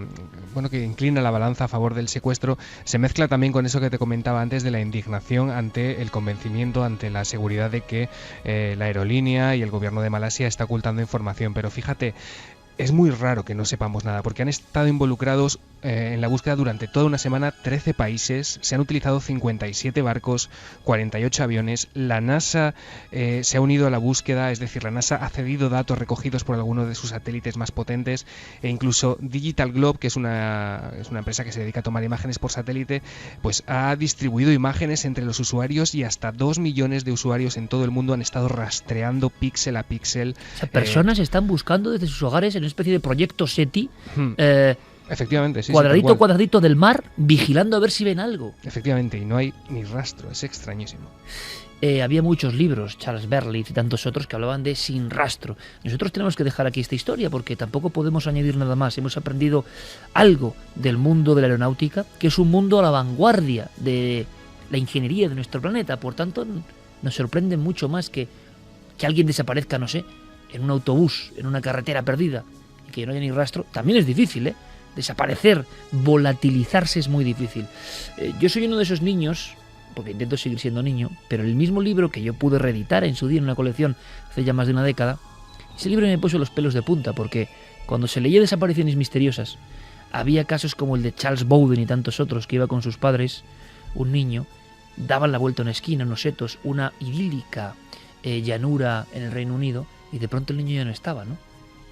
que inclina la balanza a favor del secuestro, se mezcla también con eso que te comentaba antes de la indignación ante el convencimiento, ante la seguridad de que la aerolínea y el gobierno de Malasia está ocultando información. Pero fíjate, es muy raro que no sepamos nada, porque han estado involucrados en la búsqueda durante toda una semana 13 países, se han utilizado 57 barcos, 48 aviones, la NASA se ha unido a la búsqueda, es decir, la NASA ha cedido datos recogidos por algunos de sus satélites más potentes, e incluso Digital Globe, que es una empresa que se dedica a tomar imágenes por satélite, pues ha distribuido imágenes entre los usuarios, y hasta 2 millones de usuarios en todo el mundo han estado rastreando píxel a píxel. O sea, personas están buscando desde sus hogares en una especie de proyecto SETI, efectivamente, sí, cuadradito, cuadradito del mar, vigilando a ver si ven algo. Efectivamente, y no hay ni rastro, es extrañísimo. Había muchos libros, Charles Berlitz y tantos otros, que hablaban de sin rastro. Nosotros tenemos que dejar aquí esta historia porque tampoco podemos añadir nada más. Hemos aprendido algo del mundo de la aeronáutica, que es un mundo a la vanguardia de la ingeniería de nuestro planeta. Por tanto, nos sorprende mucho más que alguien desaparezca, no sé, en un autobús, en una carretera perdida, y que no haya ni rastro. También es difícil, ¿eh? Desaparecer, volatilizarse es muy difícil. Yo soy uno de esos niños, porque intento seguir siendo niño, pero el mismo libro que yo pude reeditar en su día en una colección hace ya más de una década, ese libro me puso los pelos de punta, porque cuando se leía Desapariciones misteriosas, había casos como el de Charles Bowden y tantos otros, que iba con sus padres, un niño, daban la vuelta a una esquina, unos setos, una idílica llanura en el Reino Unido, y de pronto el niño ya no estaba, ¿no?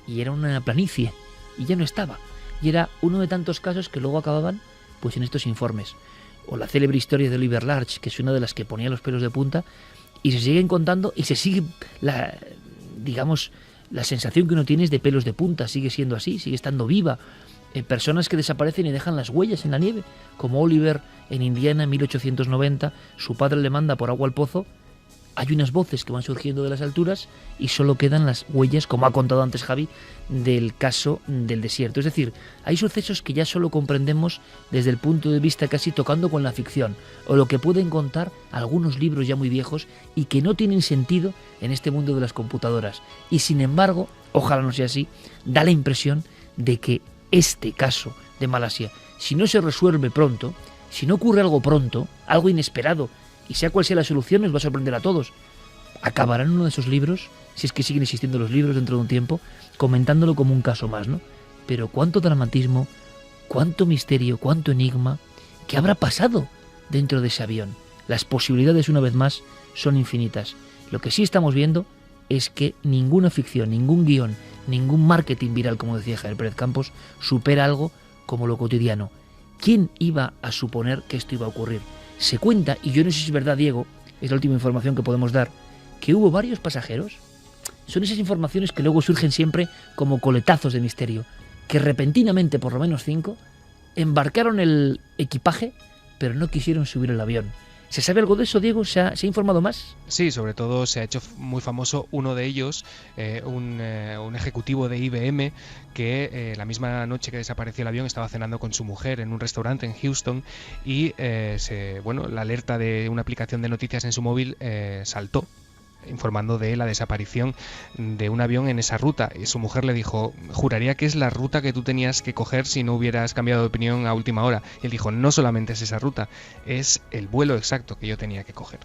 Y era una planicie, y ya no estaba. Y era uno de tantos casos que luego acababan pues en estos informes. O la célebre historia de Oliver Larch, que es una de las que ponía los pelos de punta, y se siguen contando, y se sigue, la sensación que uno tiene es de pelos de punta, sigue siendo así, sigue estando viva. Personas que desaparecen y dejan las huellas en la nieve, como Oliver en Indiana en 1890, su padre le manda por agua al pozo, hay unas voces que van surgiendo de las alturas y solo quedan las huellas, como ha contado antes Javi, del caso del desierto. Es decir, hay sucesos que ya solo comprendemos desde el punto de vista casi tocando con la ficción, o lo que pueden contar algunos libros ya muy viejos y que no tienen sentido en este mundo de las computadoras. Y sin embargo, ojalá no sea así, da la impresión de que este caso de Malasia, si no se resuelve pronto, si no ocurre algo pronto, algo inesperado, y sea cual sea la solución, nos va a sorprender a todos. Acabarán en uno de esos libros, si es que siguen existiendo los libros dentro de un tiempo, comentándolo como un caso más, ¿no? Pero cuánto dramatismo, cuánto misterio, cuánto enigma, ¿qué habrá pasado dentro de ese avión? Las posibilidades, una vez más, son infinitas. Lo que sí estamos viendo es que ninguna ficción, ningún guión, ningún marketing viral, como decía Javier Pérez Campos, supera algo como lo cotidiano. ¿Quién iba a suponer que esto iba a ocurrir? Se cuenta, y yo no sé si es verdad, Diego, es la última información que podemos dar, que hubo varios pasajeros. Son esas informaciones que luego surgen siempre como coletazos de misterio, que repentinamente, por lo menos 5, embarcaron el equipaje, pero no quisieron subir al avión. ¿Se sabe algo de eso, Diego? ¿Se ha informado más? Sí, sobre todo se ha hecho muy famoso uno de ellos, un ejecutivo de IBM, que la misma noche que desapareció el avión estaba cenando con su mujer en un restaurante en Houston y la alerta de una aplicación de noticias en su móvil saltó, informando de la desaparición de un avión en esa ruta. Y su mujer le dijo: juraría que es la ruta que tú tenías que coger si no hubieras cambiado de opinión a última hora. Y él dijo: no solamente es esa ruta, es el vuelo exacto que yo tenía que coger.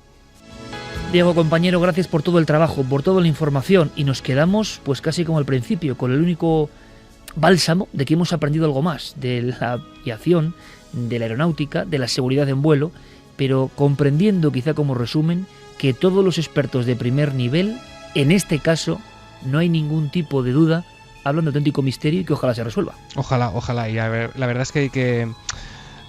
Diego, compañero, gracias por todo el trabajo, por toda la información, y nos quedamos pues casi como al principio, con el único bálsamo de que hemos aprendido algo más de la aviación, de la aeronáutica, de la seguridad en vuelo, pero comprendiendo, quizá como resumen, que todos los expertos de primer nivel, en este caso, no hay ningún tipo de duda, hablan de auténtico misterio y que ojalá se resuelva. Ojalá. Y a ver, la verdad es que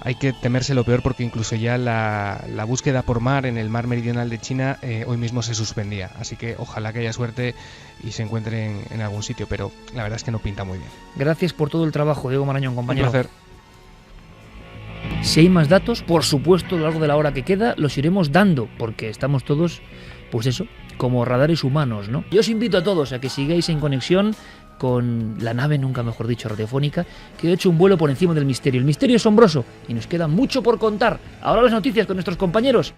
hay que temerse lo peor, porque incluso ya la búsqueda por mar en el mar meridional de China hoy mismo se suspendía. Así que ojalá que haya suerte y se encuentren en algún sitio, pero la verdad es que no pinta muy bien. Gracias por todo el trabajo, Diego Marañón, compañero. Un placer. Si hay más datos, por supuesto, a lo largo de la hora que queda, los iremos dando, porque estamos todos, pues eso, como radares humanos, ¿no? Yo os invito a todos a que sigáis en conexión con la nave, nunca mejor dicho, radiofónica, que ha hecho un vuelo por encima del misterio. El misterio asombroso, y nos queda mucho por contar. Ahora las noticias con nuestros compañeros.